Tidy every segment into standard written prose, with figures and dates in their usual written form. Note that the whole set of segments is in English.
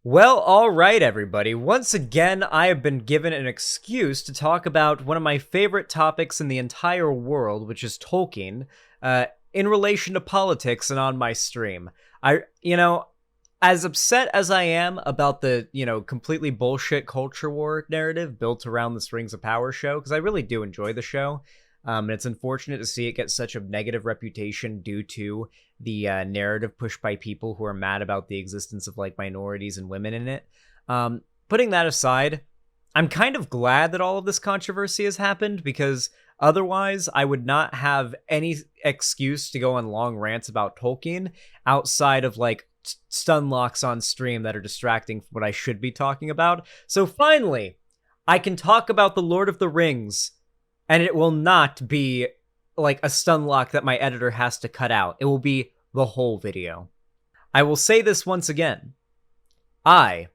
Well, all right, everybody. Once again, I have been given an excuse to talk about one of my favorite topics in the entire world, which is Tolkien, in relation to politics and on my stream. As upset as I am about the, completely bullshit culture war narrative built around this Rings of Power show, because I really do enjoy the show, and it's unfortunate to see it get such a negative reputation due to the narrative pushed by people who are mad about the existence of like minorities and women in it. Putting that aside, I'm kind of glad that all of this controversy has happened because otherwise I would not have any excuse to go on long rants about Tolkien outside of like stun locks on stream that are distracting from what I should be talking about. So finally, I can talk about the Lord of the Rings, and it will not be like a stun lock that my editor has to cut out. It will be the whole video. I will say this once again. I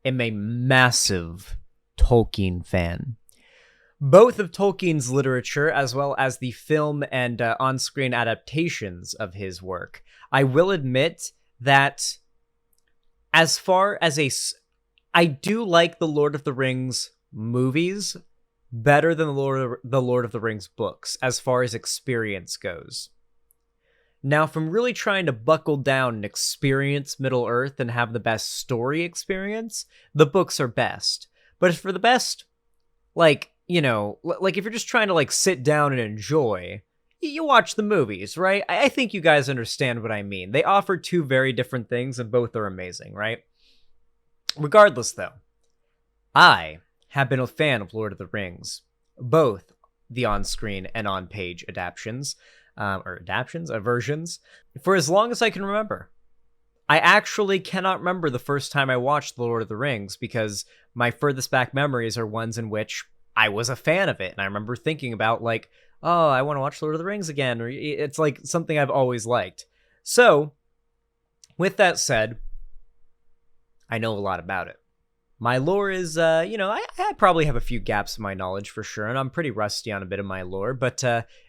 am a massive Tolkien fan. Both of Tolkien's literature, as well as the film and on-screen adaptations of his work. I will admit that as far as I do like the Lord of the Rings movies better than the Lord of the Rings books as far as experience goes. Now, if I'm really trying to buckle down and experience Middle-earth and have the best story experience, the books are best. But for the best, like if you're just trying to like sit down and enjoy, you watch the movies, right? I think you guys understand what I mean. They offer two very different things and both are amazing, right? Regardless, though, I have been a fan of Lord of the Rings, both the on-screen and on-page versions, for as long as I can remember. I actually cannot remember the first time I watched The Lord of the Rings because my furthest back memories are ones in which I was a fan of it, and I remember thinking about like, oh, I want to watch Lord of the Rings again, or it's like something I've always liked. So, with that said, I know a lot about it. My lore is, I probably have a few gaps in my knowledge for sure, and I'm pretty rusty on a bit of my lore, but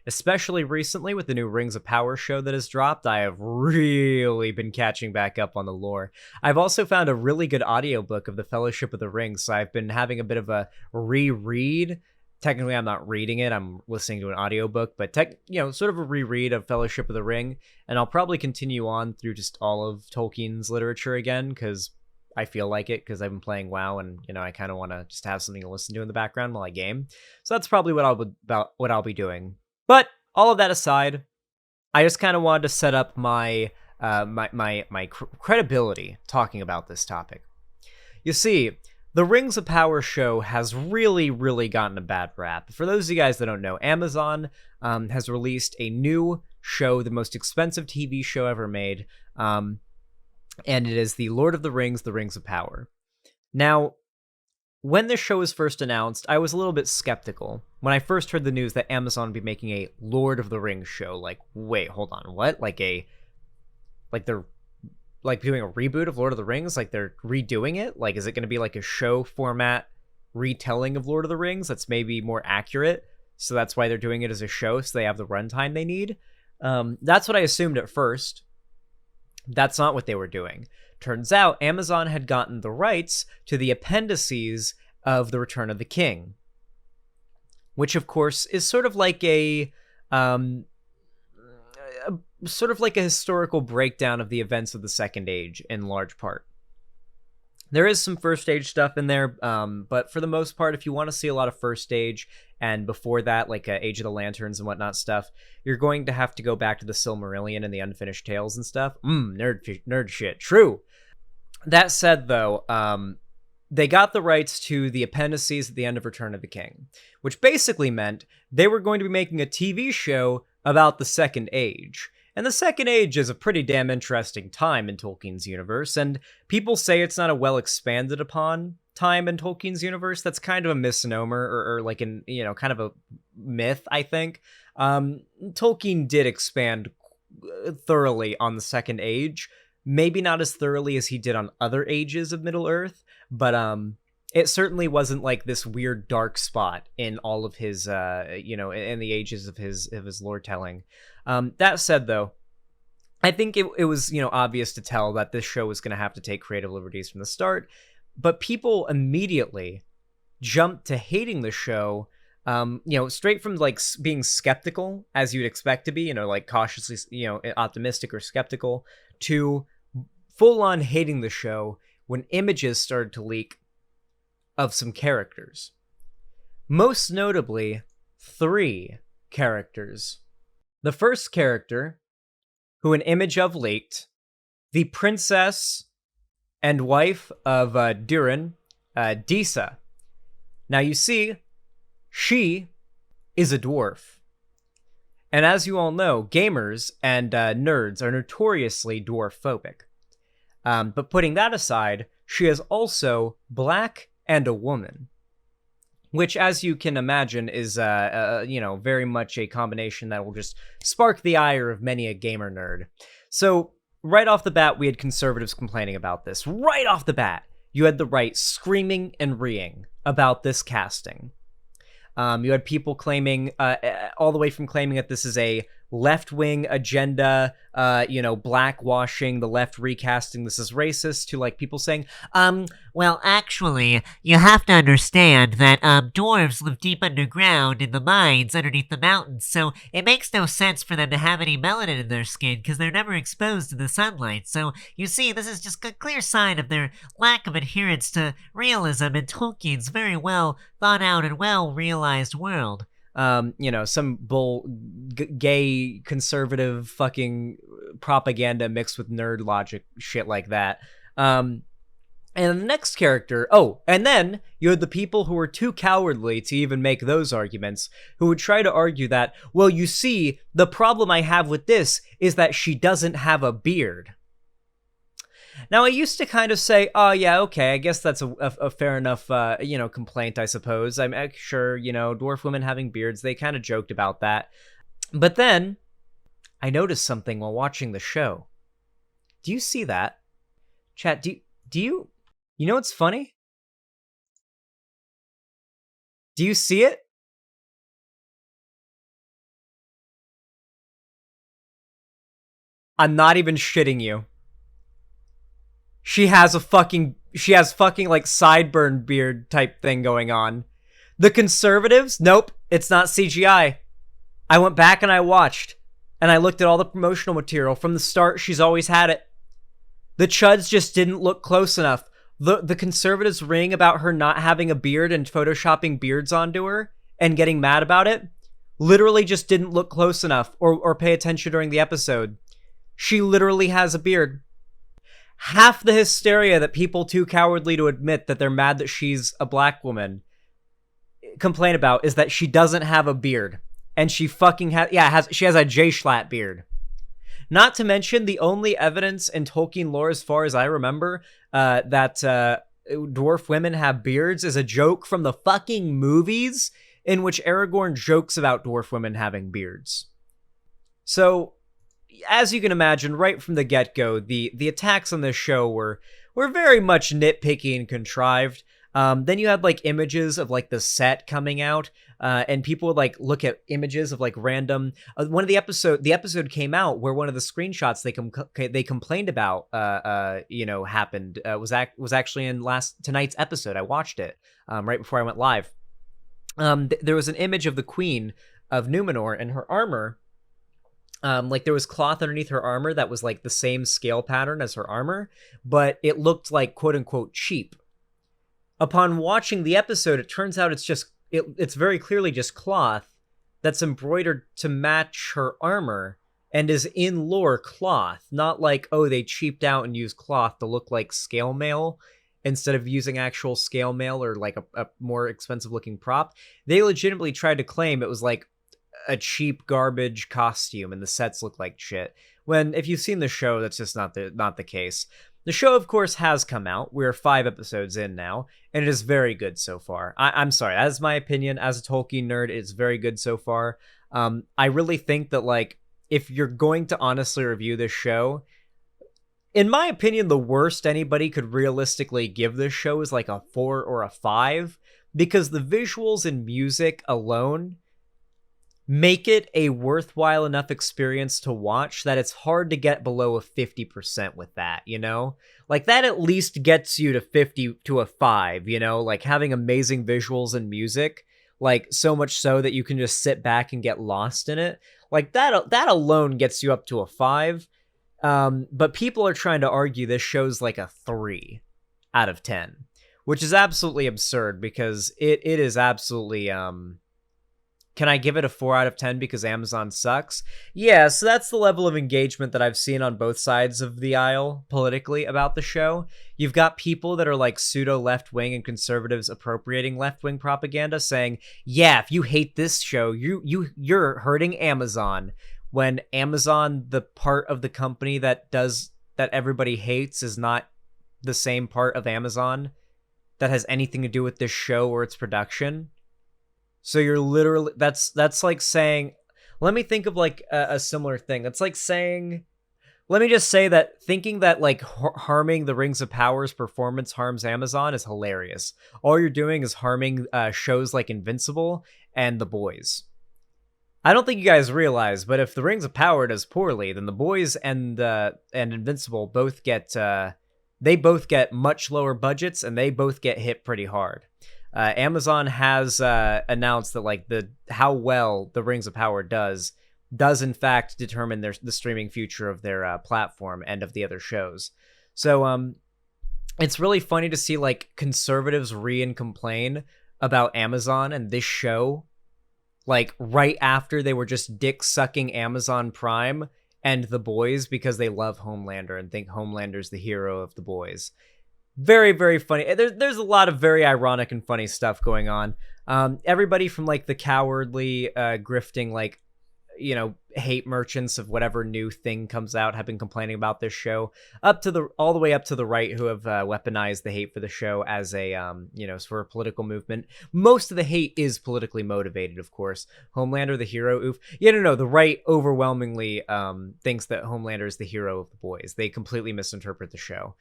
especially recently with the new Rings of Power show that has dropped, I have really been catching back up on the lore. I've also found a really good audiobook of The Fellowship of the Ring, so I've been having a bit of a reread. Technically, I'm not reading it, I'm listening to an audiobook, but sort of a reread of Fellowship of the Ring, and I'll probably continue on through just all of Tolkien's literature again, because I feel like it, because I've been playing WoW, and I kind of want to just have something to listen to in the background while I game. So that's probably what I'll be doing. But all of that aside, I just kind of wanted to set up my credibility talking about this topic. You see, the Rings of Power show has really, really gotten a bad rap. For those of you guys that don't know, Amazon has released a new show, the most expensive TV show ever made, and it is the Lord of the Rings of Power. Now, when this show was first announced, I was a little bit skeptical. When I first heard the news that Amazon would be making a Lord of the Rings show, like, wait, hold on, what? Like they're like doing a reboot of Lord of the Rings? Like they're redoing it? Like, is it going to be like a show format retelling of Lord of the Rings that's maybe more accurate? So that's why they're doing it as a show, so they have the runtime they need? That's what I assumed at first. That's not what they were doing. Turns out Amazon had gotten the rights to the appendices of The Return of the King, which of course is sort of like a historical breakdown of the events of the Second Age in large part. There is some First Age stuff in there, but for the most part, if you want to see a lot of First Age and before that, like Age of the Lanterns and whatnot stuff, you're going to have to go back to the Silmarillion and the Unfinished Tales and stuff. Nerd shit. True. That said, though, they got the rights to the appendices at the end of Return of the King, which basically meant they were going to be making a TV show about the Second Age. And the Second Age is a pretty damn interesting time in Tolkien's universe, and people say it's not a well expanded upon time in Tolkien's universe. That's kind of a misnomer, or like an, kind of a myth, I think. Tolkien did expand thoroughly on the Second Age, maybe not as thoroughly as he did on other ages of Middle-earth, but it certainly wasn't like this weird dark spot in all of his, in the ages of his lore telling. That said, though, I think it was, obvious to tell that this show was going to have to take creative liberties from the start, but people immediately jumped to hating the show, straight from like being skeptical, as you'd expect to be, like cautiously, optimistic or skeptical, to full on hating the show when images started to leak of some characters. Most notably, 3 characters. The first character, who an image of leaked, the princess and wife of Durin, Disa. Now you see, she is a dwarf. And as you all know, gamers and nerds are notoriously dwarf-phobic. But putting that aside, she is also black and a woman. Which, as you can imagine, is, very much a combination that will just spark the ire of many a gamer nerd. So, right off the bat, we had conservatives complaining about this. Right off the bat, you had the right screaming and reeing about this casting. You had people claiming, all the way from claiming that this is a left-wing agenda, blackwashing, the left recasting, this is racist, to like people saying, well, actually, you have to understand that, dwarves live deep underground in the mines underneath the mountains, so it makes no sense for them to have any melanin in their skin because they're never exposed to the sunlight. So, you see, this is just a clear sign of their lack of adherence to realism in Tolkien's very well thought out and well realized world. Some gay conservative fucking propaganda mixed with nerd logic shit like that. And the next character, and then you had the people who were too cowardly to even make those arguments, who would try to argue that, well, you see, the problem I have with this is that she doesn't have a beard. Now, I used to kind of say, oh, yeah, okay, I guess that's a fair enough, complaint, I suppose. I'm sure, dwarf women having beards, they kind of joked about that. But then, I noticed something while watching the show. Do you see that? Chat, do you know what's funny? Do you see it? I'm not even shitting you. She has fucking like sideburn beard type thing going on. The conservatives, nope, it's not CGI. I went back and I watched, and I looked at all the promotional material. From the start, she's always had it. The chuds just didn't look close enough. The conservatives ring about her not having a beard and photoshopping beards onto her and getting mad about it literally just didn't look close enough or pay attention during the episode. She literally has a beard. Half the hysteria that people too cowardly to admit that they're mad that she's a black woman complain about is that she doesn't have a beard. And she fucking she has a J-Schlatt beard. Not to mention, the only evidence in Tolkien lore, as far as I remember, that dwarf women have beards is a joke from the fucking movies in which Aragorn jokes about dwarf women having beards. So, as you can imagine, right from the get-go, the attacks on this show were very much nitpicky and contrived. Then you had like images of like the set coming out, and people would like look at images of like random. One of the episode came out where one of the screenshots they complained about, happened was actually in tonight's episode. I watched it right before I went live. There was an image of the Queen of Numenor and her armor. Like there was cloth underneath her armor that was like the same scale pattern as her armor, but it looked like quote unquote cheap. Upon watching the episode, it turns out it's very clearly just cloth that's embroidered to match her armor and is in lore cloth, not like, oh, they cheaped out and used cloth to look like scale mail instead of using actual scale mail or like a more expensive looking prop. They legitimately tried to claim it was like a cheap garbage costume and the sets look like shit, when if you've seen the show, that's just not the case. The show, of course, has come out. We're 5 episodes in now, and it is very good so far. I'm sorry, that is my opinion. As a Tolkien nerd, it's very good so far. I really think that, like, if you're going to honestly review this show, in my opinion, the worst anybody could realistically give this show is like a 4 or a 5, because the visuals and music alone make it a worthwhile enough experience to watch that it's hard to get below a 50% with that, you know? Like that at least gets you to 50 to a 5, you know, like having amazing visuals and music, like so much so that you can just sit back and get lost in it. Like that alone gets you up to a 5. But people are trying to argue this show's like a 3 out of 10, which is absolutely absurd because it is absolutely can I give it a 4 out of 10 because Amazon sucks? Yeah, so that's the level of engagement that I've seen on both sides of the aisle politically about the show. You've got people that are like pseudo left-wing and conservatives appropriating left-wing propaganda saying, "Yeah, if you hate this show, you're hurting Amazon." When Amazon, the part of the company that everybody hates, is not the same part of Amazon that has anything to do with this show or its production. So you're literally that's like saying, let me think of like a similar thing. That's like saying, let me just say that thinking that like harming the Rings of Power's performance harms Amazon is hilarious. All you're doing is harming shows like Invincible and The Boys. I don't think you guys realize, but if the Rings of Power does poorly, then The Boys and Invincible both get they both get much lower budgets and they both get hit pretty hard. Amazon has announced that like how well the Rings of Power does in fact determine the streaming future of their platform and of the other shows. So it's really funny to see like conservatives and complain about Amazon and this show, like right after they were just dick sucking Amazon Prime and The Boys because they love Homelander and think Homelander's the hero of The Boys. Very, very funny. There's a lot of very ironic and funny stuff going on. Everybody from like the cowardly, grifting, like, you know, hate merchants of whatever new thing comes out have been complaining about this show, all the way up to the right, who have weaponized the hate for the show as a you know, for a political movement. Most of the hate is politically motivated, of course. Homelander the hero, oof. Yeah, no, the right overwhelmingly thinks that Homelander is the hero of The Boys. They completely misinterpret the show.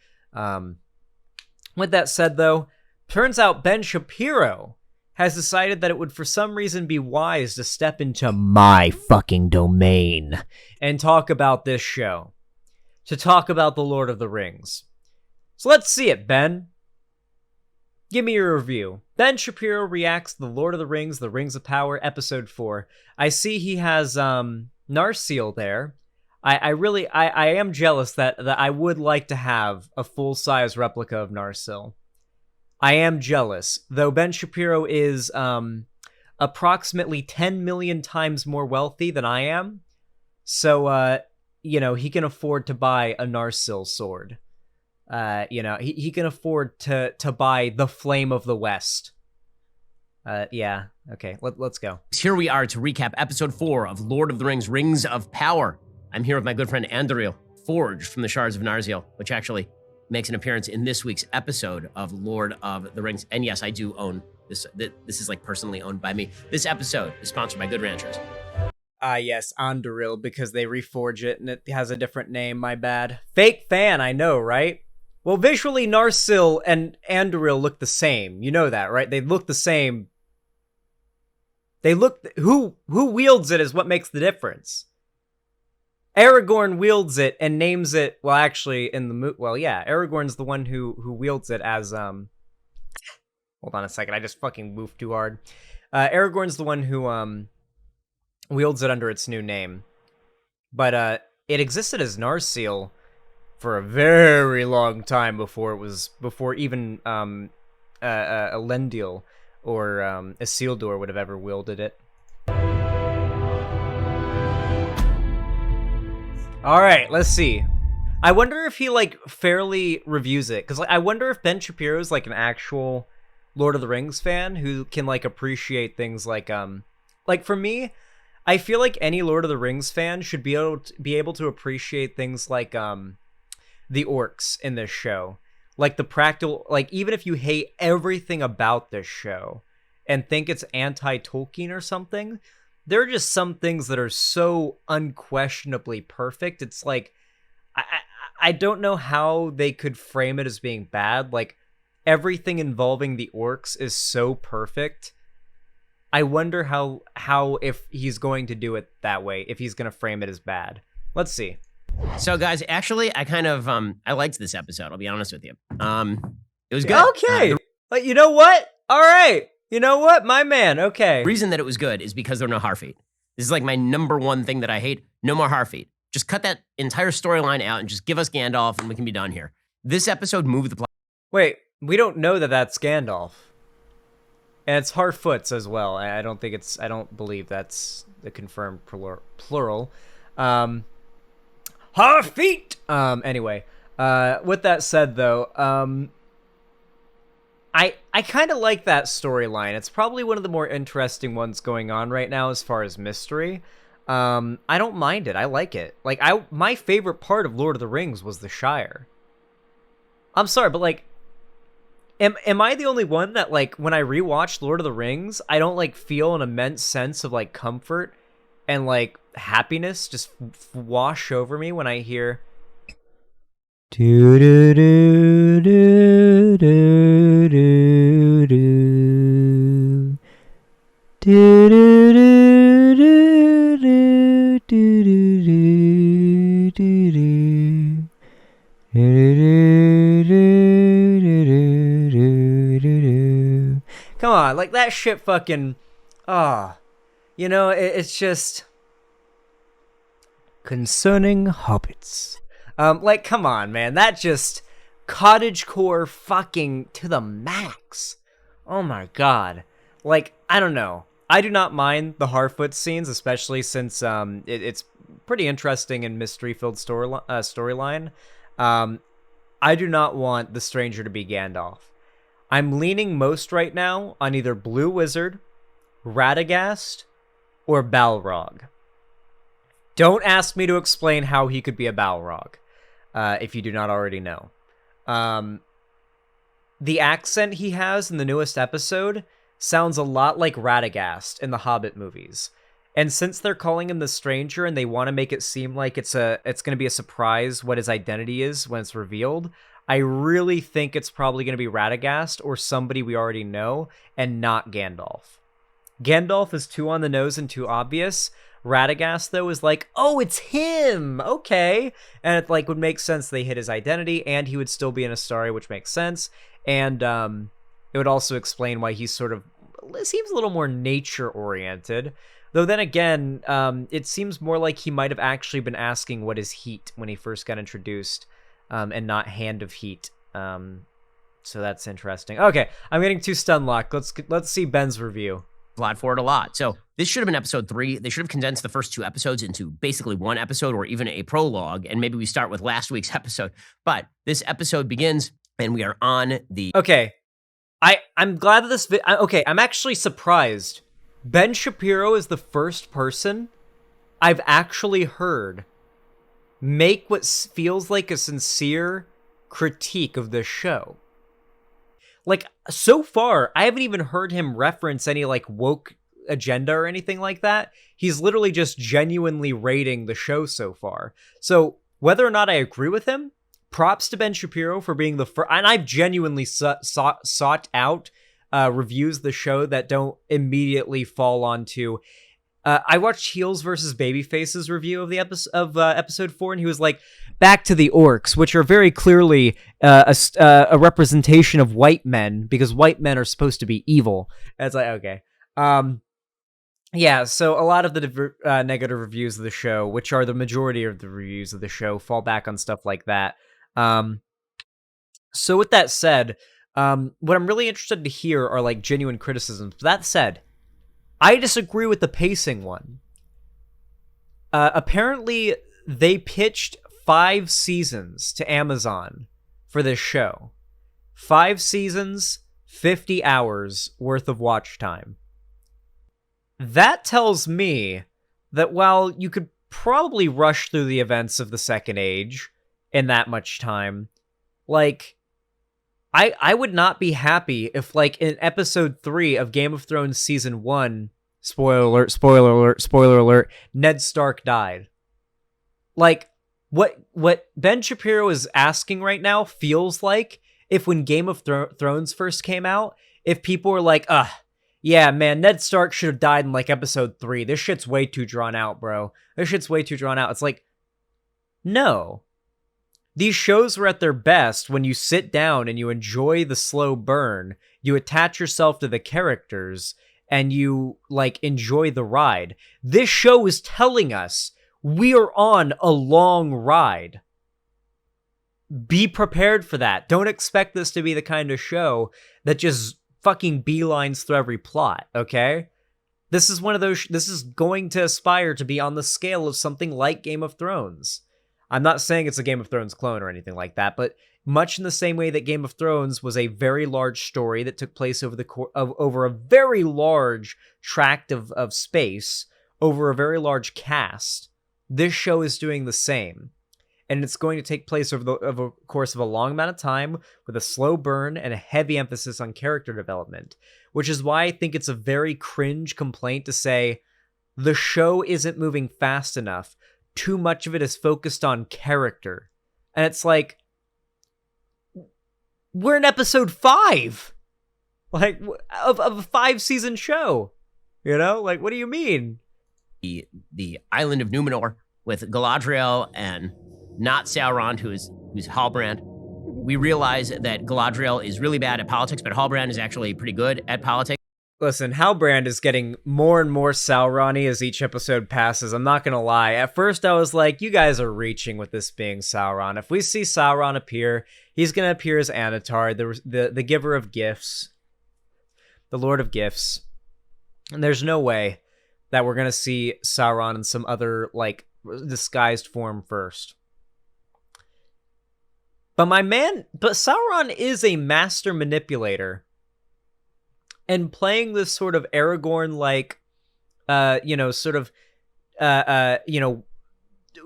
With that said, though, turns out Ben Shapiro has decided that it would for some reason be wise to step into my fucking domain and talk about this show. To talk about The Lord of the Rings. So let's see it, Ben. Give me your review. Ben Shapiro reacts to The Lord of the Rings, The Rings of Power, Episode 4. I see he has Narsil there. I am jealous that I would like to have a full-size replica of Narsil. I am jealous, though Ben Shapiro is approximately 10 million times more wealthy than I am. So, you know, he can afford to buy a Narsil sword. You know, he can afford to buy the Flame of the West. Yeah, okay, let's go. Here we are to recap Episode 4 of Lord of the Rings, Rings of Power. I'm here with my good friend Xanderhal, forged from the shards of Narsil, which actually makes an appearance in this week's episode of Lord of the Rings. And yes, I do own this. This is like personally owned by me. This episode is sponsored by Good Ranchers. Yes, Andoril, because they reforge it and it has a different name, my bad. Fake fan, I know, right? Well, visually, Narsil and Andoril look the same. You know that, right? They look the same. They look... Who wields it is what makes the difference. Aragorn wields it and names it, well, actually, in the Aragorn's the one who wields it as, hold on a second, I just fucking moved too hard. Aragorn's the one who, wields it under its new name. But, it existed as Narsil for a very long time before even, Elendil or, Isildur would have ever wielded it. All right, let's see. I wonder if he like fairly reviews it, because like, I wonder if Ben Shapiro is like an actual Lord of the Rings fan who can like appreciate things like for me, I feel like any Lord of the Rings fan should be able to appreciate things like the orcs in this show, like the practical, like even if you hate everything about this show and think it's anti-Tolkien or something. There are just some things that are so unquestionably perfect. It's like, I don't know how they could frame it as being bad. Like, everything involving the orcs is so perfect I wonder how if he's going to do it that way, if he's going to frame it as bad. Let's see. So, guys, actually, I kind of I liked this episode. I'll be honest with you. It was good. Okay. Like, you know what? All right. You know what? My man. Okay. The reason that it was good is because there are no Harfeet. This is like my number one thing that I hate. No more Harfeet. Just cut that entire storyline out and just give us Gandalf and we can be done here. This episode moved the plot. Wait, we don't know that that's Gandalf. And it's Harfoots as well. I don't believe that's the confirmed plural. Harfeet! Anyway, with that said, though, I kind of like that storyline. It's probably one of the more interesting ones going on right now as far as mystery. I don't mind it. I like it. Like, my favorite part of Lord of the Rings was the Shire. I'm sorry, but like, am I the only one that, like, when I rewatch Lord of the Rings, I don't like feel an immense sense of like comfort and like happiness just wash over me when I hear do do do do do do do do do do do do do. Come on, like that shit fucking you know, it's just concerning hobbits. Like, come on, man, that just cottagecore fucking to the max. Oh my god. Like, I don't know. I do not mind the Harfoot scenes, especially since it's pretty interesting and mystery-filled storyline. I do not want the stranger to be Gandalf. I'm leaning most right now on either Blue Wizard, Radagast, or Balrog. Don't ask me to explain how he could be a Balrog, if you do not already know. The accent he has in the newest episode sounds a lot like Radagast in the Hobbit movies. And since they're calling him the stranger and they want to make it seem like it's going to be a surprise what his identity is when it's revealed, I really think it's probably going to be Radagast or somebody we already know and not Gandalf. Gandalf is too on the nose and too obvious. Radagast, though, is like, oh, it's him! Okay! And it like would make sense they hid his identity and he would still be in a story, which makes sense. And it would also explain why he's sort of, it seems a little more nature-oriented. Though then again, it seems more like he might have actually been asking what is heat when he first got introduced, and not hand of heat. So that's interesting. Okay, I'm getting too stun-locked. Let's see Ben's review. Plot for it a lot. So this should have been episode 3. They should have condensed the first 2 episodes into basically one episode or even a prologue, and maybe we start with last week's episode. But this episode begins, and we are on the... Okay, I'm glad that this... Okay, I'm actually surprised. Ben Shapiro is the first person I've actually heard make what feels like a sincere critique of this show. Like, so far, I haven't even heard him reference any, like, woke agenda or anything like that. He's literally just genuinely rating the show so far. So, whether or not I agree with him, props to Ben Shapiro for being the first... And I've genuinely sought out reviews of the show that don't immediately fall onto... I watched Heels versus Babyface's review of the episode 4, and he was like, back to the orcs, which are very clearly a representation of white men, because white men are supposed to be evil. And it's like, okay. Yeah, so a lot of the negative reviews of the show, which are the majority of the reviews of the show, fall back on stuff like that. So with that said, what I'm really interested to hear are like genuine criticisms. That said, I disagree with the pacing one. Apparently, they pitched 5 seasons to Amazon for this show. 5 seasons, 50 hours worth of watch time. That tells me that while you could probably rush through the events of the Second Age in that much time, like... I would not be happy if, like, in episode 3 of Game of Thrones season 1, spoiler alert, spoiler alert, spoiler alert, Ned Stark died. Like, what Ben Shapiro is asking right now feels like if when Game of Thrones first came out, if people were like, yeah, man, Ned Stark should have died in like episode 3. This shit's way too drawn out, bro. This shit's way too drawn out. It's like, no. These shows were at their best when you sit down and you enjoy the slow burn, you attach yourself to the characters, and you, like, enjoy the ride. This show is telling us we are on a long ride. Be prepared for that. Don't expect this to be the kind of show that just fucking beelines through every plot, okay? This is one of those, this is going to aspire to be on the scale of something like Game of Thrones. I'm not saying it's a Game of Thrones clone or anything like that, but much in the same way that Game of Thrones was a very large story that took place over over a very large tract of space, over a very large cast, this show is doing the same. And it's going to take place over the course of a long amount of time with a slow burn and a heavy emphasis on character development, which is why I think it's a very cringe complaint to say the show isn't moving fast enough. Too much of it is focused on character. And it's like, we're in episode 5, like, of a 5-season show. You know? Like, what do you mean? The island of Numenor with Galadriel and not Sauron, who's Halbrand. We realize that Galadriel is really bad at politics, but Halbrand is actually pretty good at politics. Listen, Halbrand is getting more and more Sauron-y as each episode passes. I'm not gonna lie. At first, I was like, you guys are reaching with this being Sauron. If we see Sauron appear, he's gonna appear as Anatar, the giver of gifts, the Lord of Gifts. And there's no way that we're gonna see Sauron in some other, like, disguised form first. But Sauron is a master manipulator. And playing this sort of Aragorn-like,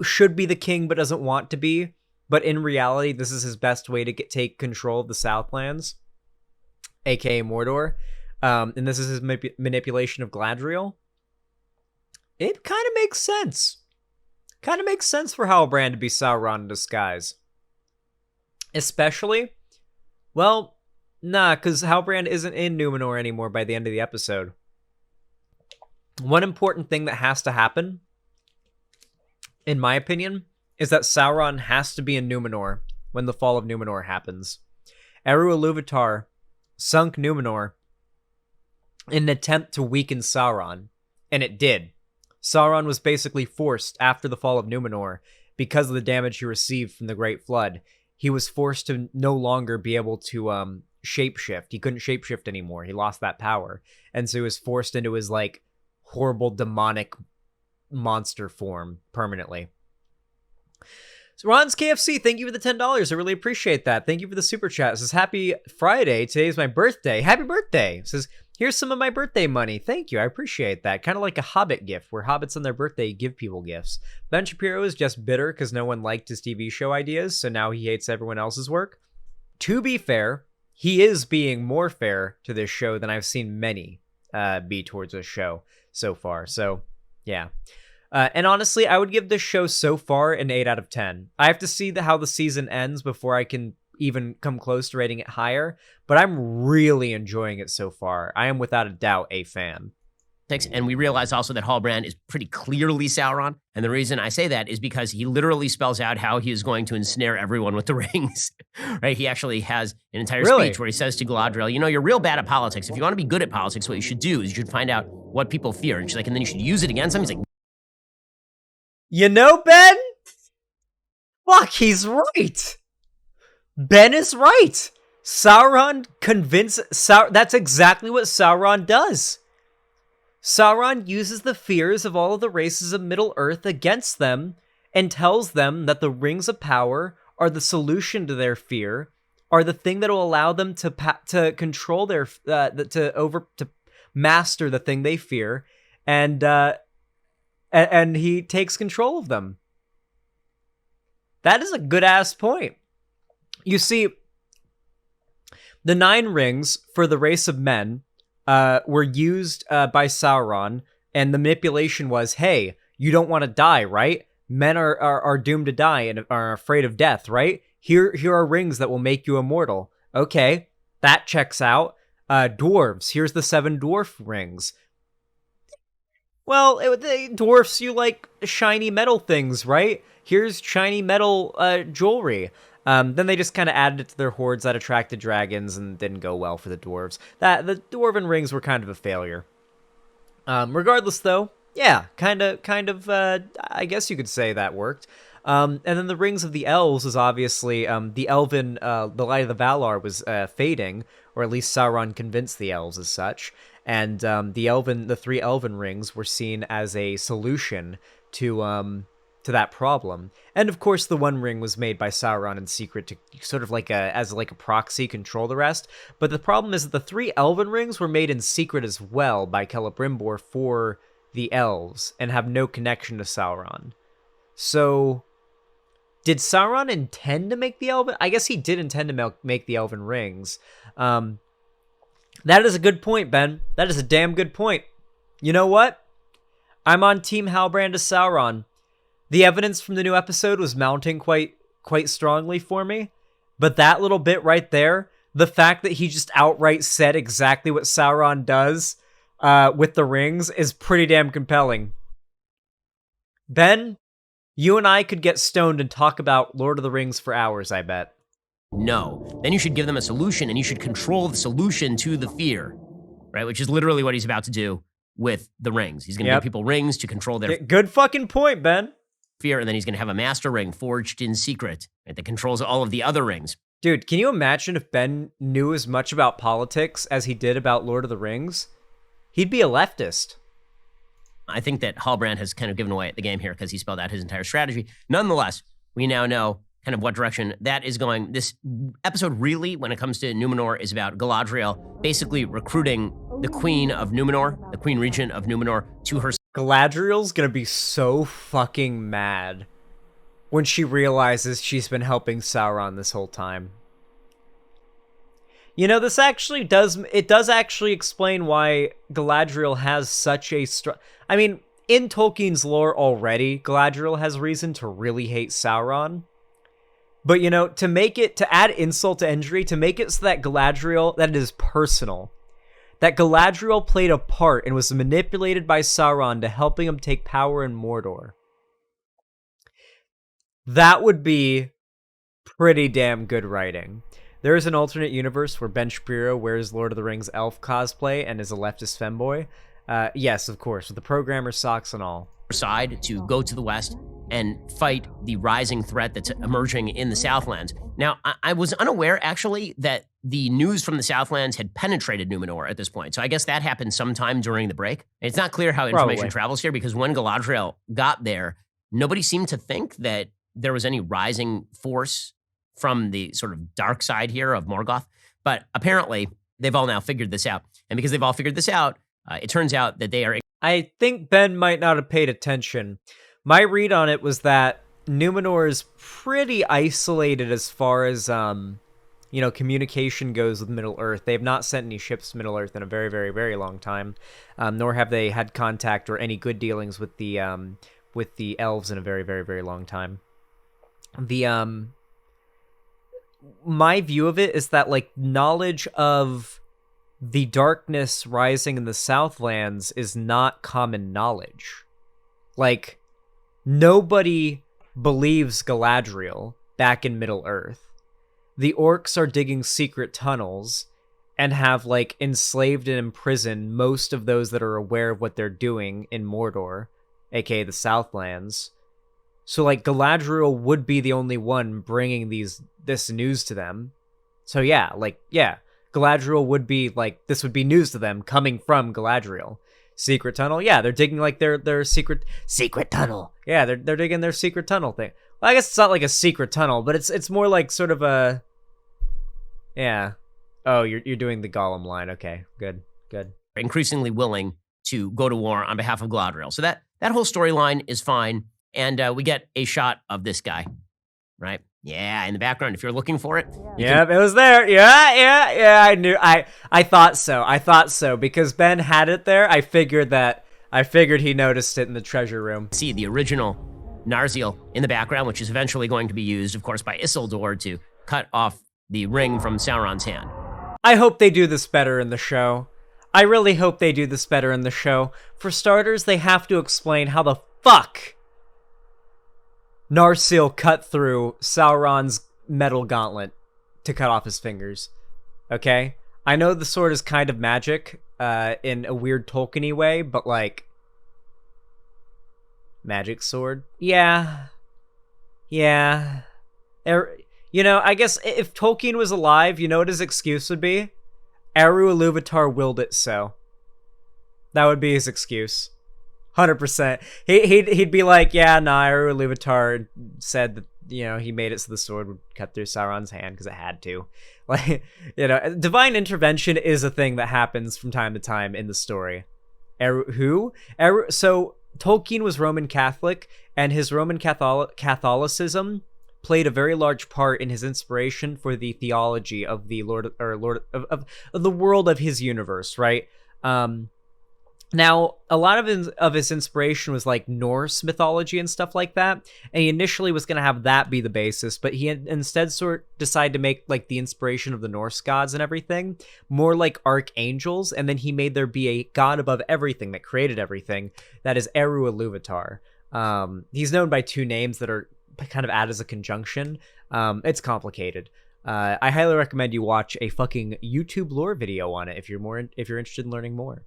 should be the king but doesn't want to be, but in reality, this is his best way to take control of the Southlands, aka Mordor, and this is his manipulation of Galadriel. It kind of makes sense. Kind of makes sense for Halbrand to be Sauron in disguise. Especially, well, nah, because Halbrand isn't in Numenor anymore by the end of the episode. One important thing that has to happen, in my opinion, is that Sauron has to be in Numenor when the fall of Numenor happens. Eru Ilúvatar sunk Numenor in an attempt to weaken Sauron, and it did. Sauron was basically forced after the fall of Numenor, because of the damage he received from the Great Flood. He was forced to no longer be able to shapeshift. He couldn't shapeshift anymore. He lost that power. And so he was forced into his, like, horrible demonic monster form permanently. So Ron's KFC, thank you for the $10. I really appreciate that. Thank you for the super chat. It says, happy Friday. Today's my birthday. Happy birthday. It says, here's some of my birthday money. Thank you. I appreciate that. Kind of like a Hobbit gift, where Hobbits on their birthday give people gifts. Ben Shapiro is just bitter because no one liked his TV show ideas, so now he hates everyone else's work. To be fair, he is being more fair to this show than I've seen many be towards this show so far. So, yeah. And honestly, I would give this show so far an 8 out of 10. I have to see how the season ends before I can even come close to rating it higher, but I'm really enjoying it so far. I am without a doubt a fan. And we realize also that Halbrand is pretty clearly Sauron. And the reason I say that is because he literally spells out how he is going to ensnare everyone with the rings. Right? He actually has an entire speech where he says to Galadriel, you know, you're real bad at politics. If you want to be good at politics, what you should do is you should find out what people fear. And she's like, and then you should use it against them. He's like, you know, Ben? Fuck, he's right. Ben is right. Sauron that's exactly what Sauron does. Sauron uses the fears of all of the races of Middle-earth against them and tells them that the rings of power are the solution to their fear, are the thing that will allow them to control their to master the thing they fear, and he takes control of them. That is a good ass point. You see, the 9 rings for the race of men were used by Sauron, and the manipulation was, hey, you don't want to die, right? Men are doomed to die and are afraid of death, right? Here are rings that will make you immortal. Okay, that checks out. Dwarves, here's the 7 dwarf rings. Well, the dwarfs, you like shiny metal things, right? Here's shiny metal jewelry. Then they just kind of added it to their hoards that attracted dragons and didn't go well for the dwarves. The dwarven rings were kind of a failure. Regardless, though, yeah, kind of. I guess you could say that worked. And then the rings of the elves is obviously the elven, the light of the Valar was fading, or at least Sauron convinced the elves as such. And the 3 elven rings were seen as a solution to that problem. And of course, the one ring was made by Sauron in secret to sort of as a proxy control the rest. But the problem is that the 3 elven rings were made in secret as well by Celebrimbor for the elves and have no connection to Sauron. So, did Sauron intend to make the elven? I guess he did intend to make the elven rings. That is a good point, Ben. That is a damn good point. You know what? I'm on Team Halbrand as Sauron. The evidence from the new episode was mounting quite strongly for me, but that little bit right there, the fact that he just outright said exactly what Sauron does with the rings is pretty damn compelling. Ben, you and I could get stoned and talk about Lord of the Rings for hours, I bet. No. Then you should give them a solution, and you should control the solution to the fear, right? Which is literally what he's about to do with the rings. He's going to give people rings to control their good fucking point, Ben. Fear, and then he's going to have a master ring forged in secret, right, that controls all of the other rings. Dude, can you imagine if Ben knew as much about politics as he did about Lord of the Rings? He'd be a leftist. I think that Halbrand has kind of given away the game here because he spelled out his entire strategy. Nonetheless, we now know kind of what direction that is going. This episode really, when it comes to Numenor, is about Galadriel basically recruiting the Queen of Numenor, the Queen Regent of Numenor, to her. Galadriel's gonna be so fucking mad when she realizes she's been helping Sauron this whole time. You know, this actually does actually explain why Galadriel has such a I mean, in Tolkien's lore already, Galadriel has reason to really hate Sauron. But, you know, to add insult to injury, to make it so that that it is personal, that Galadriel played a part and was manipulated by Sauron to helping him take power in Mordor. That would be pretty damn good writing. There is an alternate universe where Ben Shapiro wears Lord of the Rings elf cosplay and is a leftist femboy. Yes, of course, with the programmer socks and all. Side to go to the west and fight the rising threat that's emerging in the Southlands. Now, I was unaware, actually, that the news from the Southlands had penetrated Numenor at this point. So I guess that happened sometime during the break. It's not clear how information travels here because when Galadriel got there, nobody seemed to think that there was any rising force from the sort of dark side here of Morgoth. But apparently, they've all now figured this out. And because they've all figured this out, it turns out that they are... I think Ben might not have paid attention. My read on it was that Numenor is pretty isolated as far as, communication goes with Middle-earth. They have not sent any ships to Middle-earth in a very, very, very long time, nor have they had contact or any good dealings with the elves in a very, very, very long time. My view of it is that, knowledge of the darkness rising in the Southlands is not common knowledge. Nobody believes Galadriel back in Middle-earth. The orcs are digging secret tunnels and have, enslaved and imprisoned most of those that are aware of what they're doing in Mordor, aka the Southlands. So, Galadriel would be the only one bringing this news to them. So, Galadriel would be, this would be news to them coming from Galadriel. Secret tunnel? Yeah, they're digging, their secret tunnel. Yeah, they're digging their secret tunnel thing. Well, I guess it's not like a secret tunnel, but it's more like sort of a... Yeah. Oh, you're doing the Gollum line. Okay, good. Increasingly willing to go to war on behalf of Galadriel. So that whole storyline is fine. And we get a shot of this guy, right? Yeah, in the background, if you're looking for it. Yeah, it was there. Yeah, I knew. I thought so, because Ben had it there. I figured he noticed it in the treasure room. See the original Narziel in the background, which is eventually going to be used, of course, by Isildur to cut off the ring from Sauron's hand. I hope they do this better in the show. I really hope they do this better in the show. For starters, they have to explain how the fuck Narsil cut through Sauron's metal gauntlet to cut off his fingers. Okay? I know the sword is kind of magic, in a weird Tolkien-y way, but like... Magic sword? Yeah. Yeah. You know, I guess if Tolkien was alive, you know what his excuse would be? Eru Ilúvatar willed it so. That would be his excuse. 100%. He'd be like, yeah, nah, Eru Ilúvatar said that, you know, he made it so the sword would cut through Sauron's hand because it had to. Like, you know, divine intervention is a thing that happens from time to time in the story. So Tolkien was Roman Catholic, and his Roman Catholicism played a very large part in his inspiration for the theology of the Lord of the world of his universe, right? Now, a lot of his inspiration was like Norse mythology and stuff like that, and he initially was going to have that be the basis, but he instead decided to make like the inspiration of the Norse gods and everything more like archangels, and then he made there be a god above everything that created everything, that is Eru Ilúvatar. He's known by two names that are kind of add as a conjunction. It's complicated. I highly recommend you watch a fucking YouTube lore video on it if you're interested in learning more.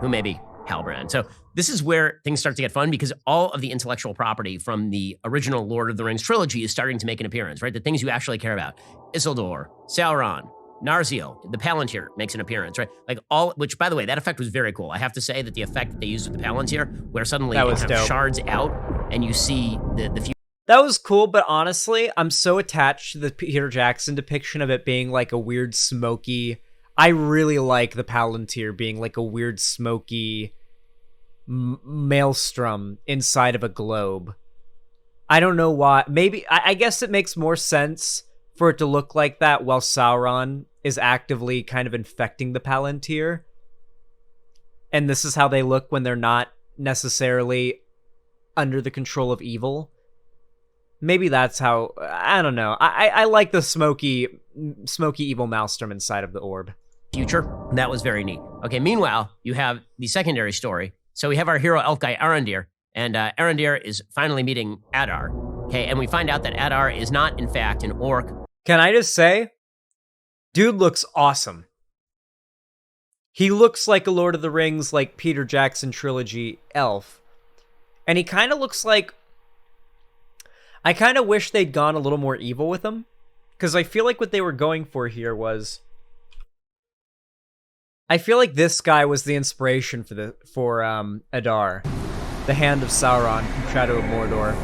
Who may be Halbrand. So this is where things start to get fun, because all of the intellectual property from the original Lord of the Rings trilogy is starting to make an appearance, right? The things you actually care about. Isildur, Sauron, Narsil, the Palantir makes an appearance, right? Like all, which by the way, that effect was very cool. I have to say that the effect that they used with the Palantir, where suddenly it kind of shards out and you see the future. That was cool, but honestly, I'm so attached to the Peter Jackson depiction of it being like a weird smoky... I really like the Palantir being like a weird smoky maelstrom inside of a globe. I don't know why. Maybe, I guess it makes more sense for it to look like that while Sauron is actively kind of infecting the Palantir. And this is how they look when they're not necessarily under the control of evil. Maybe that's how, I don't know. I like the smoky evil maelstrom inside of the orb. Future. That was very neat. Okay, meanwhile, you have the secondary story. So we have our hero elf guy Arondir, and Arondir is finally meeting Adar. Okay, and we find out that Adar is not, in fact, an orc. Can I just say, dude looks awesome. He looks like a Lord of the Rings, like Peter Jackson trilogy elf. And he kind of looks like... I kind of wish they'd gone a little more evil with him. Because I feel like what they were going for here was... I feel like this guy was the inspiration for Adar. The Hand of Sauron from Shadow of Mordor.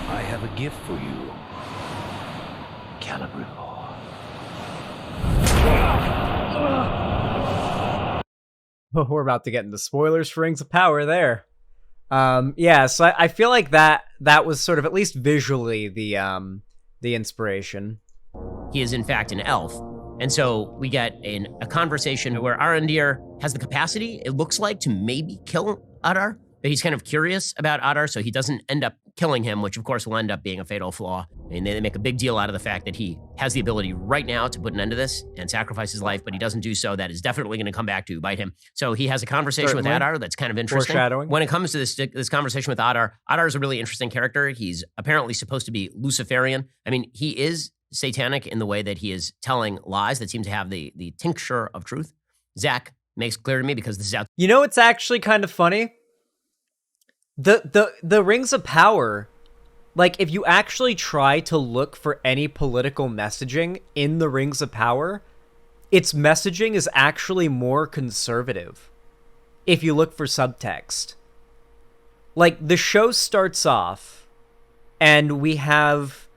I have a gift for you, Calibrio. Oh, we're about to get into spoilers for Rings of Power there. Yeah, so I feel like that was sort of, at least visually, the inspiration. He is in fact an elf. And so we get a conversation where Arondir has the capacity, it looks like, to maybe kill Adar, but he's kind of curious about Adar, so he doesn't end up killing him, which of course will end up being a fatal flaw. I mean, they make a big deal out of the fact that he has the ability right now to put an end to this and sacrifice his life, but he doesn't do so. That is definitely going to come back to bite him. So he has a conversation with Adar that's kind of interesting. Foreshadowing. When it comes to this conversation with Adar, Adar is a really interesting character. He's apparently supposed to be Luciferian. I mean, he is satanic in the way that he is telling lies that seem to have the tincture of truth. Zach makes clear to me, because this is out. You know, it's actually kind of funny. The Rings of Power, like, if you actually try to look for any political messaging in the Rings of Power, its messaging is actually more conservative if you look for subtext. Like, the show starts off, and we have,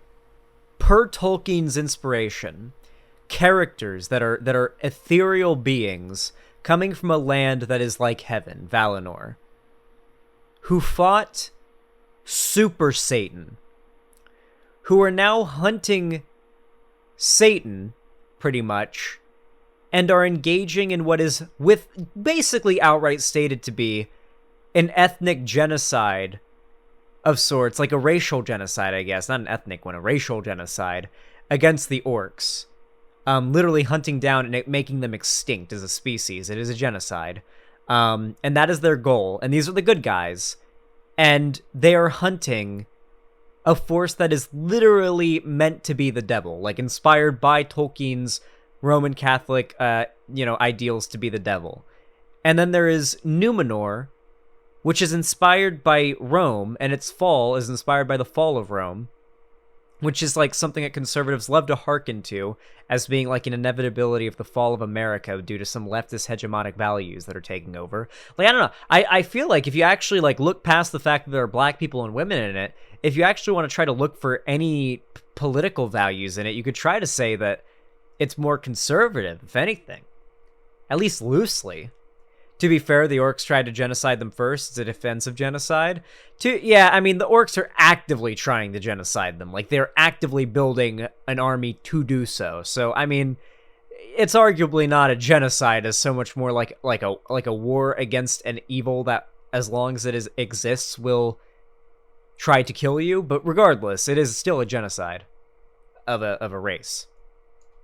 per Tolkien's inspiration, characters that are ethereal beings coming from a land that is like heaven, Valinor, who fought Super Satan, who are now hunting Satan, pretty much, and are engaging in what is, with basically outright stated to be, an ethnic genocide of sorts, like a racial genocide, I guess, not an ethnic one, a racial genocide against the orcs. Literally hunting down and making them extinct as a species. It is a genocide. And that is their goal. And these are the good guys. And they are hunting a force that is literally meant to be the devil, like inspired by Tolkien's Roman Catholic, ideals to be the devil. And then there is Numenor, which is inspired by Rome, and its fall is inspired by the fall of Rome, which is like something that conservatives love to hearken to as being like an inevitability of the fall of America due to some leftist hegemonic values that are taking over. Like, I don't know. I feel like if you actually like look past the fact that there are black people and women in it, if you actually want to try to look for any political values in it, you could try to say that it's more conservative, if anything. At least loosely. To be fair, the orcs tried to genocide them first. It's a defensive genocide. The orcs are actively trying to genocide them. Like, they're actively building an army to do so. So, I mean, it's arguably not a genocide as so much more like a war against an evil that, as long as it exists, will try to kill you. But regardless, it is still a genocide of a race.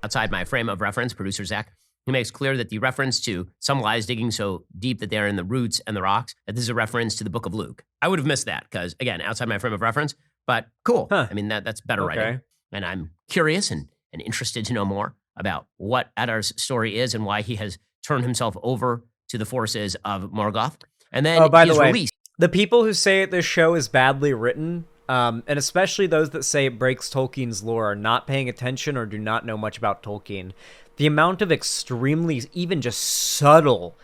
Outside my frame of reference, producer Zach, he makes clear that the reference to some lies digging so deep that they are in the roots and the rocks, that this is a reference to the book of Luke. I would have missed that because, again, outside my frame of reference, but cool. Huh. I mean, that's better writing. And I'm curious and interested to know more about what Addar's story is and why he has turned himself over to the forces of Morgoth. And then by the way, released. The people who say this show is badly written, and especially those that say it breaks Tolkien's lore, are not paying attention or do not know much about Tolkien. The amount of extremely, even just subtle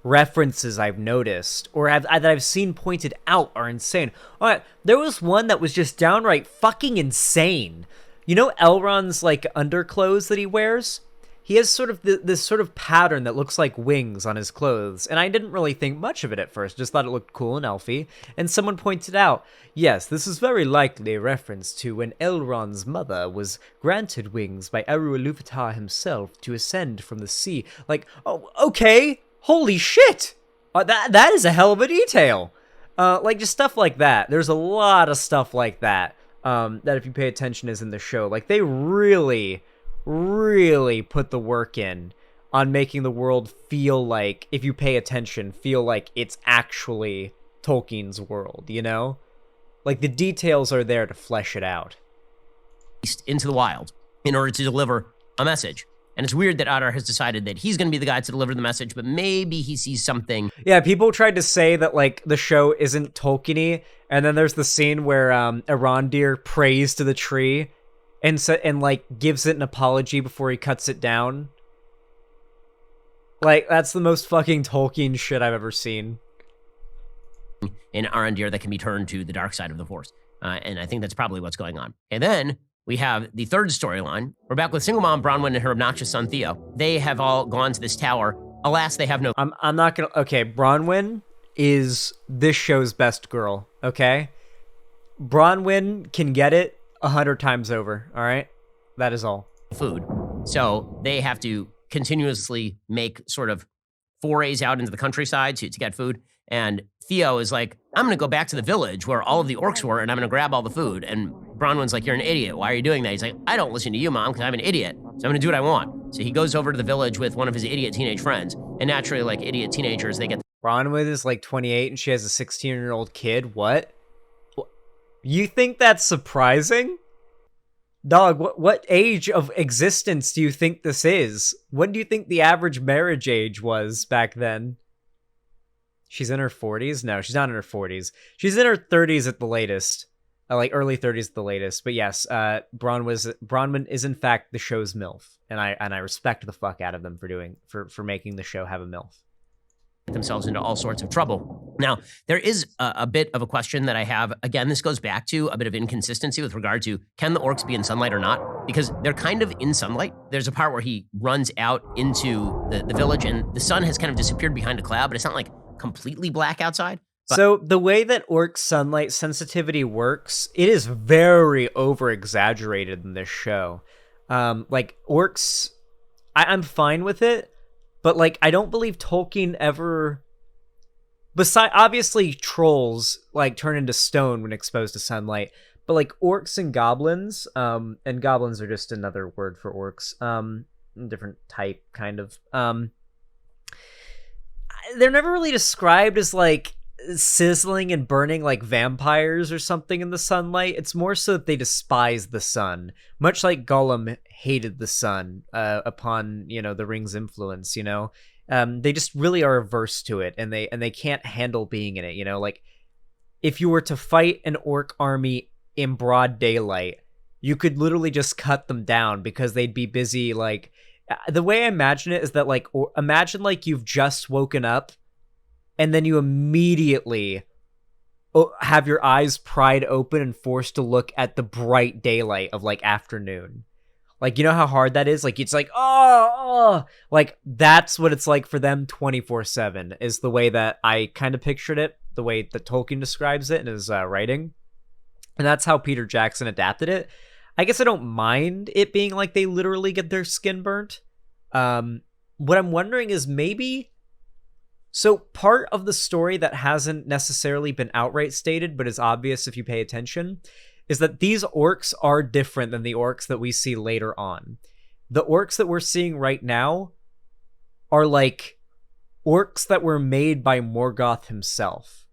references I've noticed, or that I've seen pointed out, are insane. All right, there was one that was just downright fucking insane. You know Elrond's, like, underclothes that he wears? He has sort of this sort of pattern that looks like wings on his clothes, and I didn't really think much of it at first, just thought it looked cool and elfy, and someone pointed out, yes, this is very likely a reference to when Elrond's mother was granted wings by Eru Ilúvatar himself to ascend from the sea. Like, oh, okay, holy shit! That is a hell of a detail! Like, just stuff like that. There's a lot of stuff like that, that if you pay attention is in the show. Like, they really put the work in on making the world feel like, if you pay attention, feel like it's actually Tolkien's world, you know? Like, the details are there to flesh it out. Into the wild in order to deliver a message. And it's weird that Addar has decided that he's going to be the guy to deliver the message, but maybe he sees something. Yeah, people tried to say that, like, the show isn't Tolkien-y, and then there's the scene where Arondir prays to the tree and like gives it an apology before he cuts it down. Like, that's the most fucking Tolkien shit I've ever seen. In Arondir that can be turned to the dark side of the Force. And I think that's probably what's going on. And then we have the third storyline. We're back with single mom Bronwyn and her obnoxious son Theo. They have all gone to this tower. Alas, they have no... I'm not gonna... Okay, Bronwyn is this show's best girl, okay? Bronwyn can get it 100 times over, all right? That is all. Food. So they have to continuously make sort of forays out into the countryside to get food. And Theo is like, I'm going to go back to the village where all of the orcs were, and I'm going to grab all the food. And Bronwyn's like, you're an idiot. Why are you doing that? He's like, I don't listen to you, Mom, because I'm an idiot. So I'm going to do what I want. So he goes over to the village with one of his idiot teenage friends. And naturally, like idiot teenagers, they get... Bronwyn is like 28 and she has a 16-year-old kid? What? You think that's surprising? Dog, what age of existence do you think this is? When do you think the average marriage age was back then? She's in her 40s? No, she's not in her 40s. She's in her 30s at the latest. Like early 30s at the latest. But yes, Bronwyn is in fact the show's MILF. And I respect the fuck out of them for making the show have a MILF. Themselves into all sorts of trouble. Now, there is a bit of a question that I have. Again, this goes back to a bit of inconsistency with regard to, can the orcs be in sunlight or not? Because they're kind of in sunlight. There's a part where he runs out into the village and the sun has kind of disappeared behind a cloud, but it's not like completely black outside. But so the way that orc sunlight sensitivity works, it is very over-exaggerated in this show. Like, orcs, I'm fine with it. But, like, I don't believe Tolkien ever Beside, obviously, trolls like turn into stone when exposed to sunlight, but like orcs and goblins are just another word for orcs, different type kind of. They're never really described as like sizzling and burning like vampires or something in the sunlight. It's more so that they despise the sun, much like Gollum hated the sun upon the ring's influence. They just really are averse to it, and they can't handle being in it. Like if you were to fight an orc army in broad daylight, you could literally just cut them down because they'd be busy. Like the way I imagine it is that imagine like you've just woken up and then you immediately have your eyes pried open and forced to look at the bright daylight of like afternoon. Like, you know how hard that is? Like, it's like, oh, like that's what it's like for them 24/7 is the way that I kind of pictured it, the way that Tolkien describes it in his writing. And that's how Peter Jackson adapted it. I guess I don't mind it being like they literally get their skin burnt. What I'm wondering is maybe... So part of the story that hasn't necessarily been outright stated, but is obvious if you pay attention, is that these orcs are different than the orcs that we see later on. The orcs that we're seeing right now are like orcs that were made by Morgoth himself.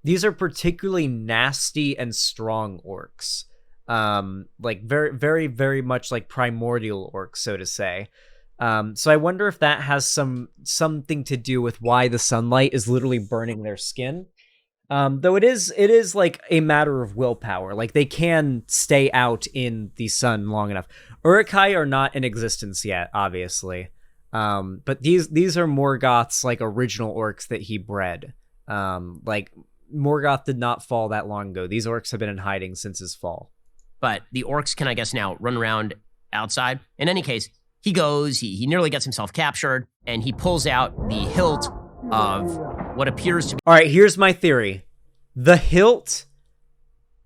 These are particularly nasty and strong orcs. Like very, very, very much like primordial orcs, so to say. So I wonder if that has something to do with why the sunlight is literally burning their skin. Though it is like a matter of willpower. Like they can stay out in the sun long enough. Uruk-hai are not in existence yet, obviously. But these are Morgoth's like original orcs that he bred. Like Morgoth did not fall that long ago. These orcs have been in hiding since his fall. But the orcs can, I guess, now run around outside. In any case, he goes, he nearly gets himself captured, and he pulls out the hilt of what appears to be... All right, here's my theory. The hilt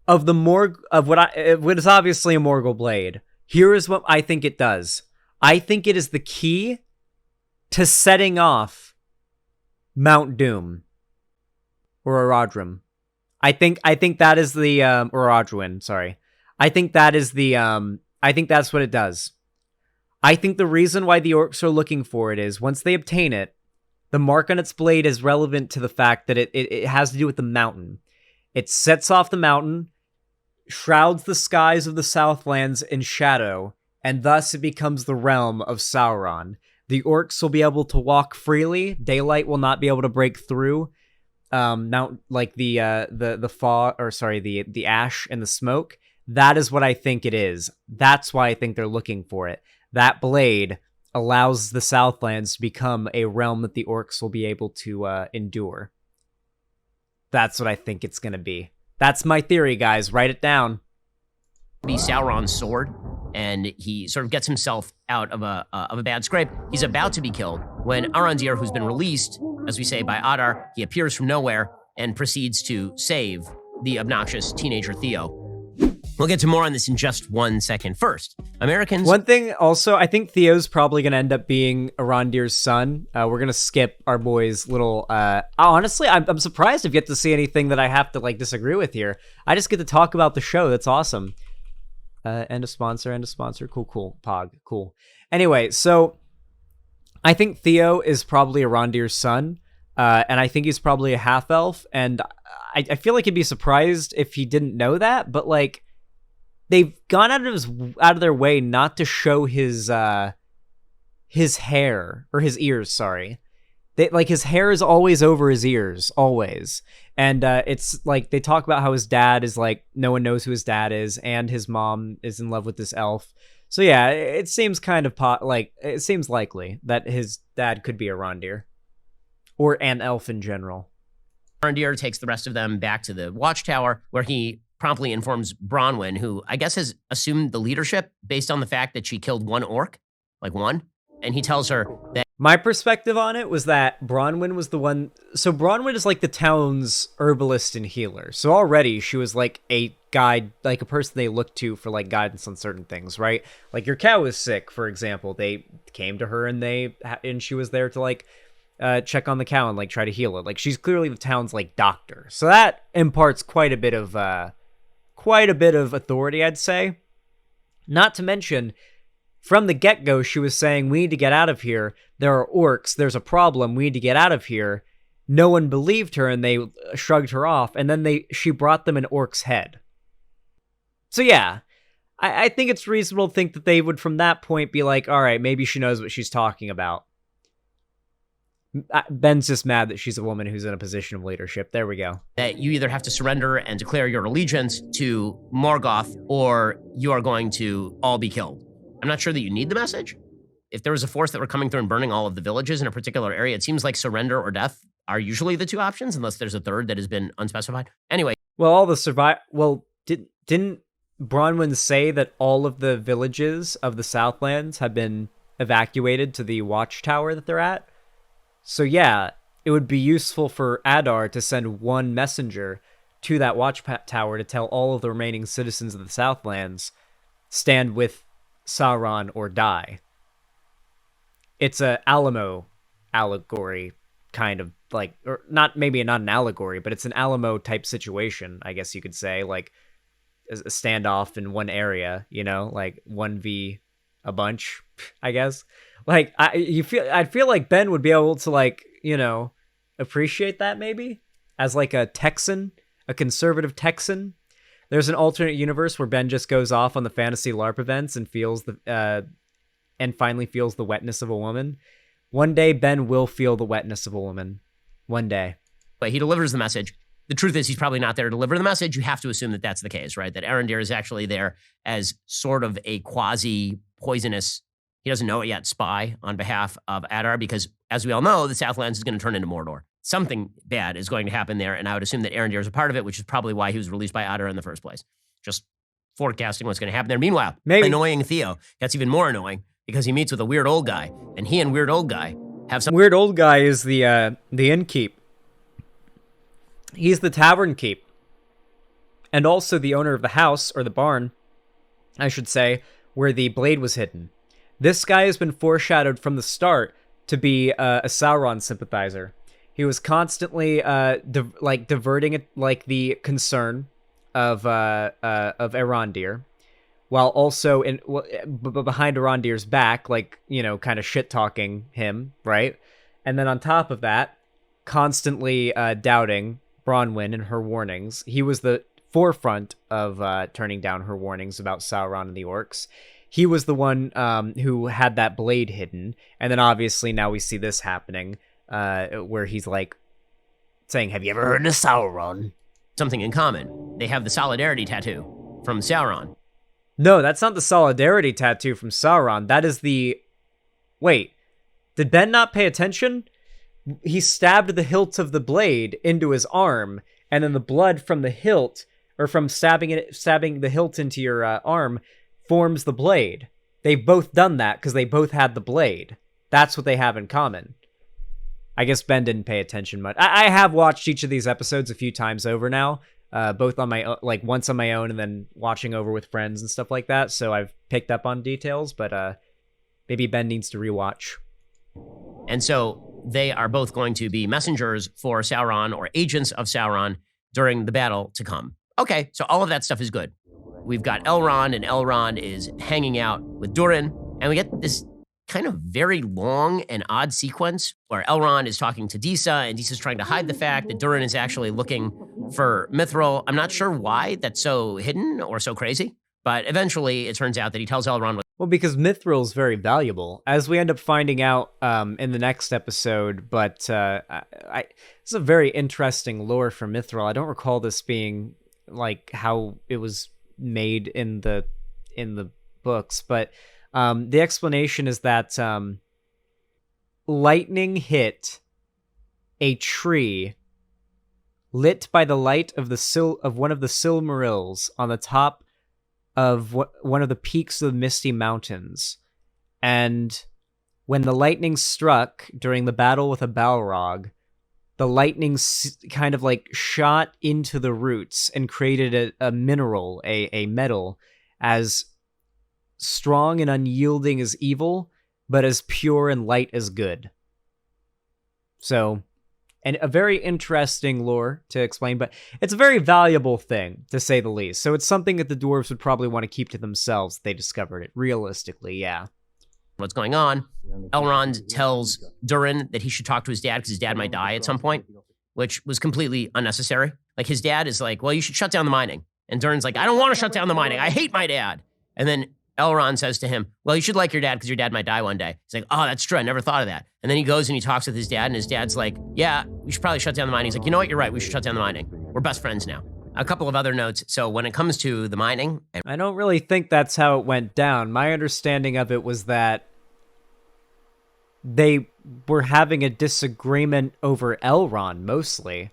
of what is obviously a Morgul blade. Here is what I think it does. I think it is the key to setting off Mount Doom or Orodrum. I think that is the or Orodruin, sorry. I think that is the I think that's what it does. I think the reason why the orcs are looking for it is once they obtain it, the mark on its blade is relevant to the fact that it has to do with the mountain. It sets off the mountain, shrouds the skies of the Southlands in shadow, and thus it becomes the realm of Sauron. The orcs will be able to walk freely. Daylight will not be able to break through. Like the fog, or sorry, the ash and the smoke. That is what I think it is. That's why I think they're looking for it. That blade allows the Southlands to become a realm that the orcs will be able to endure. That's what I think it's going to be. That's my theory, guys. Write it down. Be Sauron's sword, and he sort of gets himself out of a bad scrape. He's about to be killed when Arondir, who's been released, as we say, by Adar, he appears from nowhere and proceeds to save the obnoxious teenager Theo. We'll get to more on this in just 1 second. First, Americans... One thing also, I think Theo's probably going to end up being Arondir's son. We're going to skip our boy's little... honestly, I'm surprised to get to see anything that I have to like disagree with here. I just get to talk about the show. That's awesome. End of sponsor. Cool. Pog. Cool. Anyway, so I think Theo is probably Arondir's son. And I think he's probably a half-elf. And I feel like he'd be surprised if he didn't know that. But like... They've gone out of their way not to show his hair or his ears. Sorry, his hair is always over his ears, always. And it's like they talk about how his dad is like no one knows who his dad is, and his mom is in love with this elf. So yeah, it seems kind of it seems likely that his dad could be Arondir or an elf in general. Arondir takes the rest of them back to the Watchtower, where he promptly informs Bronwyn, who I guess has assumed the leadership based on the fact that she killed one orc, like one, and he tells her that... My perspective on it was that Bronwyn was the one... So Bronwyn is like the town's herbalist and healer. So already she was like a guide, like a person they looked to for like guidance on certain things, right? Like your cow is sick, for example. They came to her and she was there to like check on the cow and like try to heal it. Like she's clearly the town's like doctor. So that imparts quite a bit of authority, I'd say. Not to mention, from the get-go, she was saying, we need to get out of here. There are orcs. There's a problem. We need to get out of here. No one believed her, and they shrugged her off, and then she brought them an orc's head. So yeah, I think it's reasonable to think that they would, from that point, be like, all right, maybe she knows what she's talking about. Ben's just mad that she's a woman who's in a position of leadership. There we go. That you either have to surrender and declare your allegiance to Morgoth, or you are going to all be killed. I'm not sure that you need the message. If there was a force that were coming through and burning all of the villages in a particular area, it seems like surrender or death are usually the two options, unless there's a third that has been unspecified. Anyway. Well, all the didn't Bronwyn say that all of the villages of the Southlands had been evacuated to the watchtower that they're at? So yeah, it would be useful for Adar to send one messenger to that watchtower to tell all of the remaining citizens of the Southlands, stand with Sauron or die. It's a Alamo allegory, kind of like, or not an allegory, but it's an Alamo type situation, I guess you could say, like a standoff in one area, you know, like 1v a bunch, I guess. Like I'd feel like Ben would be able to, like, you know, appreciate that maybe as like a Texan, a conservative Texan. There's an alternate universe where Ben just goes off on the fantasy LARP events and finally feels the wetness of a woman. One day Ben will feel the wetness of a woman. One day. But he delivers the message. The truth is he's probably not there to deliver the message. You have to assume that that's the case, right? That Arondir is actually there as sort of a quasi-poisonous, he doesn't know it yet, spy on behalf of Adar, because as we all know, the Southlands is going to turn into Mordor. Something bad is going to happen there, and I would assume that Arondir is a part of it, which is probably why he was released by Adar in the first place. Just forecasting what's going to happen there. Meanwhile, annoying Theo gets even more annoying because he meets with a weird old guy, and he and weird old guy have some... Weird old guy is the innkeep. He's the tavern keep. And also the owner of the house, or the barn, I should say, where the blade was hidden. This guy has been foreshadowed from the start to be a Sauron sympathizer. He was constantly diverting it, like the concern of Arondir, while also behind Arondir's back, like, you know, kind of shit talking him, right? And then on top of that, constantly doubting Bronwyn and her warnings. He was the forefront of turning down her warnings about Sauron and the orcs. He was the one who had that blade hidden, and then obviously now we see this happening, where he's like saying, "Have you ever heard of Sauron?" Something in common. They have the solidarity tattoo from Sauron. No, that's not the solidarity tattoo from Sauron. That is the... Wait, did Ben not pay attention? He stabbed the hilt of the blade into his arm, and then the blood from the hilt, or from stabbing the hilt into your arm, forms the blade. They've both done that because they both had the blade. That's what they have in common. I guess Ben didn't pay attention much. I have watched each of these episodes a few times over now, both on my like once on my own and then watching over with friends and stuff like that. So I've picked up on details, but maybe Ben needs to rewatch. And so they are both going to be messengers for Sauron, or agents of Sauron, during the battle to come. Okay, so all of that stuff is good. We've got Elrond, and Elrond is hanging out with Durin, and we get this kind of very long and odd sequence where Elrond is talking to Disa, and Disa's trying to hide the fact that Durin is actually looking for Mithril. I'm not sure why that's so hidden or so crazy, but eventually it turns out that he tells Elrond... Well, because Mithril is very valuable, as we end up finding out in the next episode, but it's a very interesting lore for Mithril. I don't recall this being like how it was made in the books, but the explanation is that lightning hit a tree lit by the light of one of the Silmarils on the top of one of the peaks of the Misty Mountains, and when the lightning struck during the battle with a Balrog, the lightning kind of like shot into the roots and created a mineral, a metal, as strong and unyielding as evil, but as pure and light as good. So, and a very interesting lore to explain, but it's a very valuable thing, to say the least. So it's something that the dwarves would probably want to keep to themselves if they discovered it. Realistically, yeah. What's going on? Elrond tells Durin that he should talk to his dad because his dad might die at some point, which was completely unnecessary. Like, his dad is like, well, you should shut down the mining. And Durin's like, I don't want to shut down the mining. I hate my dad. And then Elrond says to him, well, you should like your dad because your dad might die one day. He's like, oh, that's true. I never thought of that. And then he goes and he talks with his dad, and his dad's like, yeah, we should probably shut down the mining. He's like, you know what? You're right. We should shut down the mining. We're best friends now. A couple of other notes. So when it comes to the mining... I don't really think that's how it went down. My understanding of it was that they were having a disagreement over Elrond, mostly.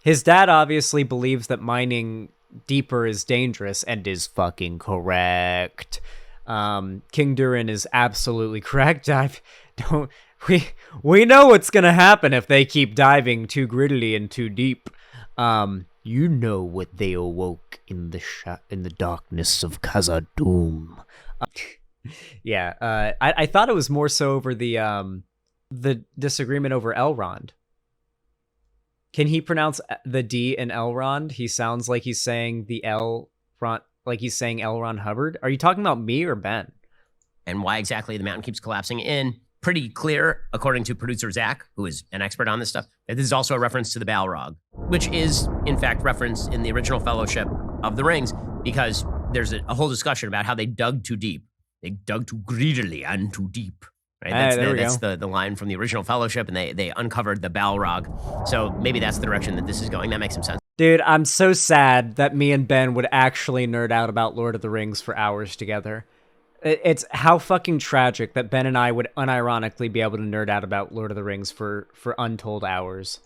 His dad obviously believes that mining deeper is dangerous, and is fucking correct. King Durin is absolutely correct. We know what's gonna happen if they keep diving too grittily and too deep. You know what they awoke in the darkness of Khazad-dûm. Yeah, I thought it was more so over the disagreement over Elrond. Can he pronounce the D in Elrond? He sounds like he's saying the L, like he's saying L. Ron Hubbard. Are you talking about me or Ben? And why exactly the mountain keeps collapsing in. Pretty clear, according to producer Zach, who is an expert on this stuff, that this is also a reference to the Balrog, which is, in fact, referenced in the original Fellowship of the Rings, because there's a whole discussion about how they dug too deep. They dug too greedily and too deep. Right? That's the line from the original Fellowship, and they uncovered the Balrog. So maybe that's the direction that this is going. That makes some sense. Dude, I'm so sad that me and Ben would actually nerd out about Lord of the Rings for hours together. It's how fucking tragic that Ben and I would unironically be able to nerd out about Lord of the Rings for untold hours.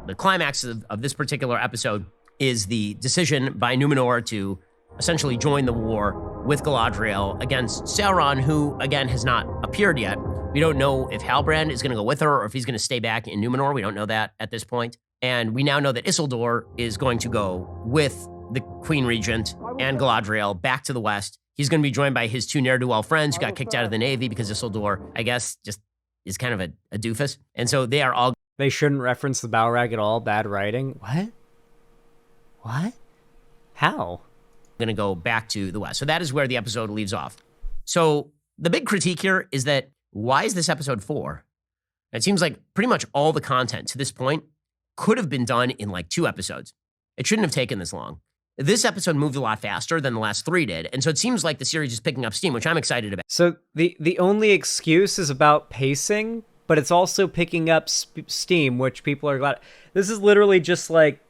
The climax of this particular episode is the decision by Numenor to essentially join the war with Galadriel against Sauron, who, again, has not appeared yet. We don't know if Halbrand is going to go with her or if he's going to stay back in Numenor. We don't know that at this point. And we now know that Isildur is going to go with the Queen Regent and Galadriel back to the west. He's going to be joined by his two ne'er-do-well friends who got kicked out of the Navy because Isildur, I guess, just is kind of a doofus. And so they are all... They shouldn't reference the Balrog at all. Bad writing. What? How? Going to go back to the west. So that is where the episode leaves off. So the big critique here is that why is this episode 4? It seems like pretty much all the content to this point could have been done in like 2 episodes. It shouldn't have taken this long. This episode moved a lot faster than the last 3 did, and so it seems like the series is picking up steam, which I'm excited about. So the only excuse is about pacing, but it's also picking up steam, which people are glad. This is literally just like,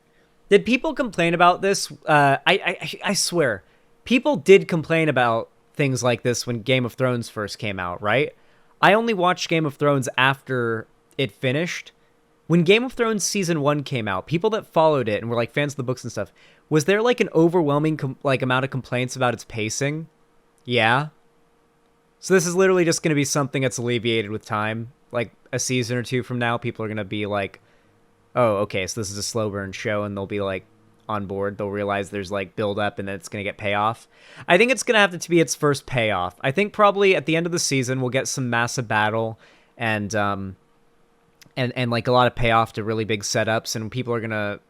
did people complain about this? I swear, people did complain about things like this when Game of Thrones first came out, right? I only watched Game of Thrones after it finished. When Game of Thrones Season 1 came out, people that followed it and were like fans of the books and stuff, was there like an overwhelming amount of complaints about its pacing? Yeah. So this is literally just going to be something that's alleviated with time. Like a season or 2 from now, people are going to be like, oh, okay, so this is a slow burn show, and they'll be like on board. They'll realize there's like build up and then it's going to get payoff. I think it's going to have to be its first payoff. I think probably at the end of the season, we'll get some massive battle and like a lot of payoff to really big setups, and people are going to,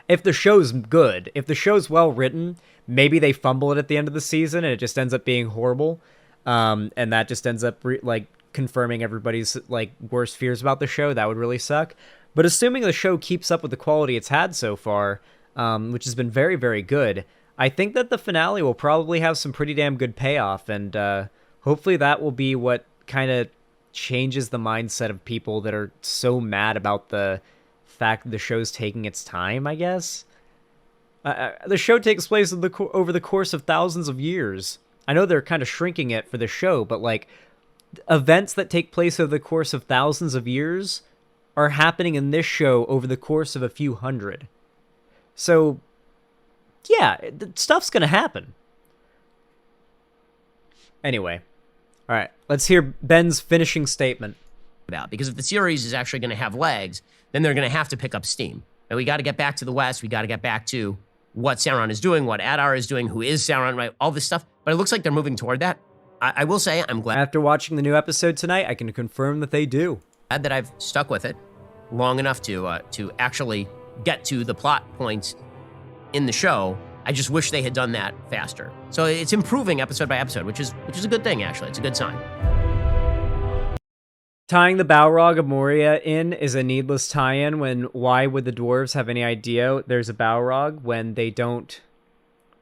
if the show's good, if the show's well written, maybe they fumble it at the end of the season and it just ends up being horrible. And that just ends up like confirming everybody's like worst fears about the show. That would really suck. But assuming the show keeps up with the quality it's had so far, which has been very, very good, I think that the finale will probably have some pretty damn good payoff. And hopefully that will be what kind of changes the mindset of people that are so mad about the fact that the show's taking its time, I guess. The show takes place over the course of thousands of years. I know they're kind of shrinking it for the show, but like events that take place over the course of thousands of years are happening in this show over the course of a few hundred. So, yeah, stuff's gonna happen. Anyway, all right, let's hear Ben's finishing statement. Because if the series is actually going to have legs, then they're going to have to pick up steam. And we got to get back to the West. We got to get back to what Sauron is doing, what Adar is doing, who is Sauron, right? All this stuff. But it looks like they're moving toward that. I will say I'm glad. After watching the new episode tonight, I can confirm that they do. Glad that I've stuck with it long enough to actually get to the plot points in the show. I just wish they had done that faster. So it's improving episode by episode, which is a good thing, actually. It's a good sign. Tying the Balrog of Moria in is a needless tie-in when why would the dwarves have any idea there's a Balrog when they don't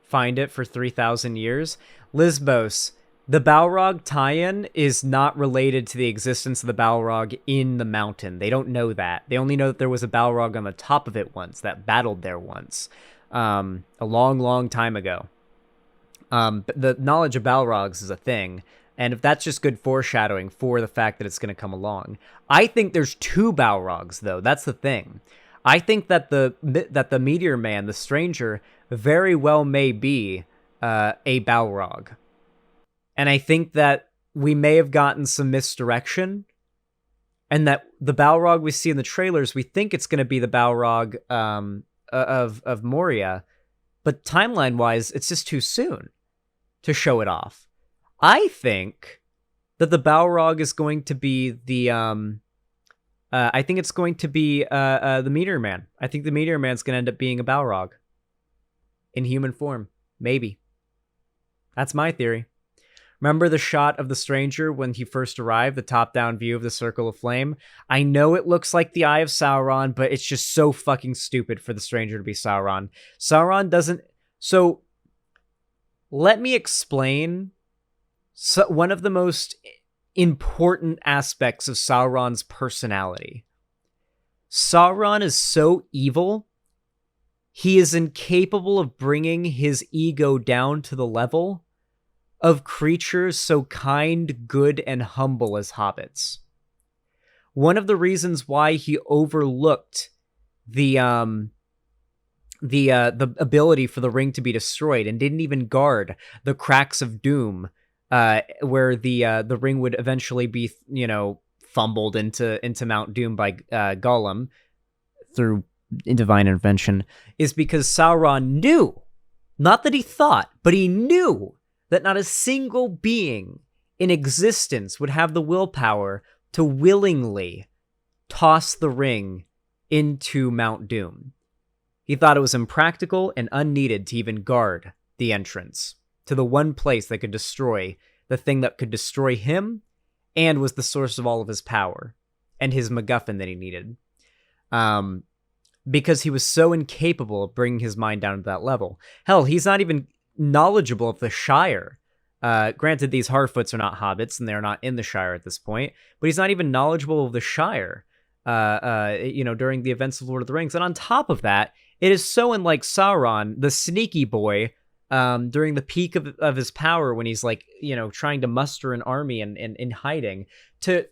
find it for 3,000 years? Lisbos, the Balrog tie-in is not related to the existence of the Balrog in the mountain. They don't know that. They only know that there was a Balrog on the top of it once, that battled there once, a long, long time ago. But the knowledge of Balrogs is a thing, and if that's just good foreshadowing for the fact that it's going to come along. I think there's two Balrogs, though. That's the thing. I think that the Meteor Man, the Stranger, very well may be a Balrog. And I think that we may have gotten some misdirection, and that the Balrog we see in the trailers, we think it's going to be the Balrog of Moria, but timeline-wise, it's just too soon to show it off. I think that the Balrog is going to be the I think it's going to be the Meteor Man. I think the Meteor Man's going to end up being a Balrog in human form. Maybe. That's my theory. Remember the shot of the Stranger when he first arrived, the top-down view of the Circle of Flame? I know it looks like the Eye of Sauron, but it's just so fucking stupid for the Stranger to be Sauron. Sauron doesn't... So, let me explain one of the most important aspects of Sauron's personality. Sauron is so evil, he is incapable of bringing his ego down to the level of creatures so kind, good, and humble as hobbits. One of the reasons why he overlooked the ability for the ring to be destroyed and didn't even guard the cracks of doom, where the ring would eventually be, fumbled into Mount Doom by Gollum through divine intervention, is because Sauron knew, not that he thought, but he knew that not a single being in existence would have the willpower to willingly toss the ring into Mount Doom. He thought it was impractical and unneeded to even guard the entrance to the one place that could destroy the thing that could destroy him and was the source of all of his power and his MacGuffin that he needed. Because he was so incapable of bringing his mind down to that level. Hell, he's not even knowledgeable of the Shire. Granted, these Harfoots are not hobbits and they're not in the Shire at this point, but he's not even knowledgeable of the Shire, during the events of Lord of the Rings. And on top of that, it is so unlike Sauron, the sneaky boy, during the peak of his power when he's trying to muster an army and in hiding, to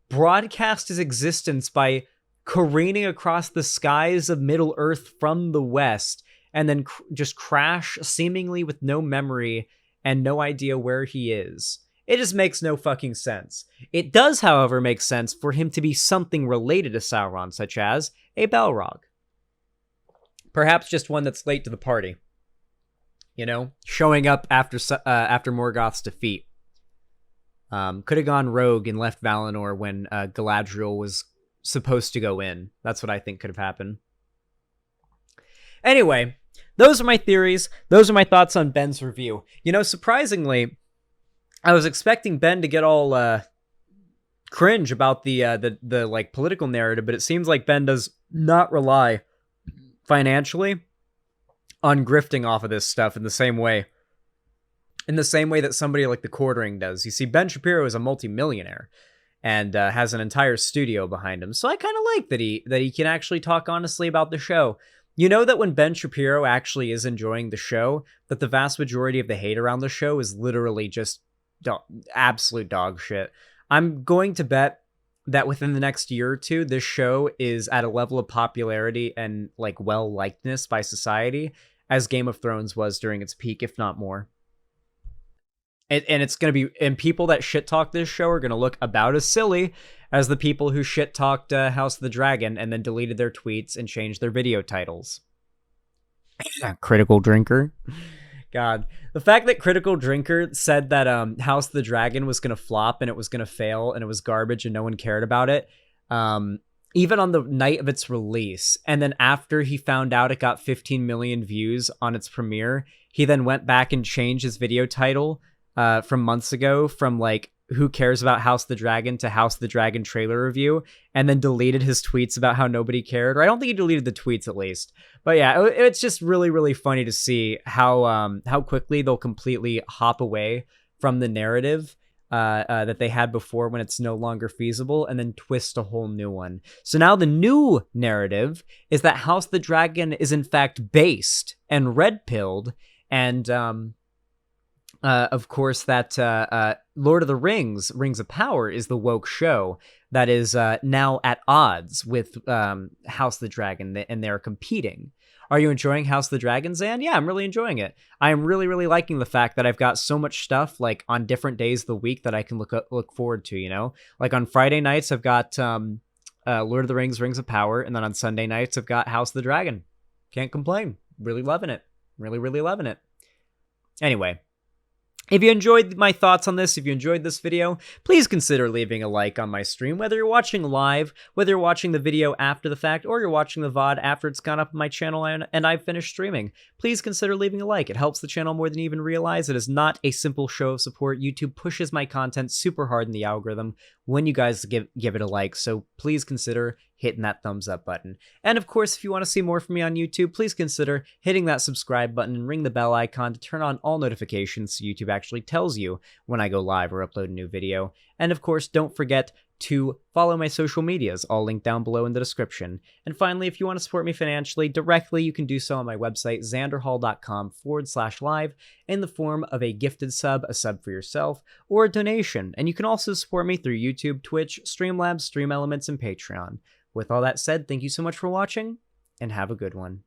broadcast his existence by careening across the skies of Middle Earth from the west and then just crash seemingly with no memory and no idea where he is. It just makes no fucking sense. It does, however, make sense for him to be something related to Sauron, such as a Balrog. Perhaps just one that's late to the party. Showing up after Morgoth's defeat. Could have gone rogue and left Valinor when Galadriel was supposed to go in. That's what I think could have happened. Anyway, those are my theories. Those are my thoughts on Ben's review. Surprisingly, I was expecting Ben to get all cringe about the political narrative, but it seems like Ben does not rely financially on grifting off of this stuff in the same way that somebody like the Quartering does. You see, Ben Shapiro is a multimillionaire and has an entire studio behind him, so I kind of like that he can actually talk honestly about the show. You know that when Ben Shapiro actually is enjoying the show, that the vast majority of the hate around the show is literally just absolute dog shit. I'm going to bet that within the next year or two, this show is at a level of popularity and well-likedness by society as Game of Thrones was during its peak, if not more. And it's going to be, and people that shit talk this show are going to look about as silly as the people who shit talked House of the Dragon and then deleted their tweets and changed their video titles. Critical Drinker. God, the fact that Critical Drinker said that House of the Dragon was going to flop and it was going to fail and it was garbage and no one cared about it, even on the night of its release. And then after he found out it got 15 million views on its premiere, he then went back and changed his video title from months ago from like, who cares about House of the Dragon to House of the Dragon trailer review, and then deleted his tweets about how nobody cared. Or I don't think he deleted the tweets at least. But yeah, it's just really, really funny to see how quickly they'll completely hop away from the narrative that they had before when it's no longer feasible, and then twist a whole new one. So now the new narrative is that House of the Dragon is in fact based and red-pilled, and of course that Lord of the Rings, Rings of Power, is the woke show that is now at odds with House of the Dragon, and they're competing. Are you enjoying House of the Dragon, Zan? Yeah, I'm really enjoying it. I am really, really liking the fact that I've got so much stuff like on different days of the week that I can look forward to, you know? Like on Friday nights, I've got Lord of the Rings, Rings of Power, and then on Sunday nights, I've got House of the Dragon. Can't complain. Really loving it. Really, really loving it. Anyway, if you enjoyed my thoughts on this, if you enjoyed this video, please consider leaving a like on my stream, whether you're watching live, whether you're watching the video after the fact, or you're watching the VOD after it's gone up on my channel and I've finished streaming. Please consider leaving a like. It helps the channel more than you even realize. It is not a simple show of support. YouTube pushes my content super hard in the algorithm when you guys give it a like, so please consider hitting that thumbs up button. And of course, if you want to see more from me on YouTube, please consider hitting that subscribe button and ring the bell icon to turn on all notifications so YouTube actually tells you when I go live or upload a new video. And of course, don't forget to follow my social medias, all linked down below in the description. And finally, if you want to support me financially directly, you can do so on my website, xanderhal.com/live, in the form of a gifted sub, a sub for yourself, or a donation. And you can also support me through YouTube, Twitch, Streamlabs, Stream Elements, and Patreon. With all that said, thank you so much for watching, and have a good one.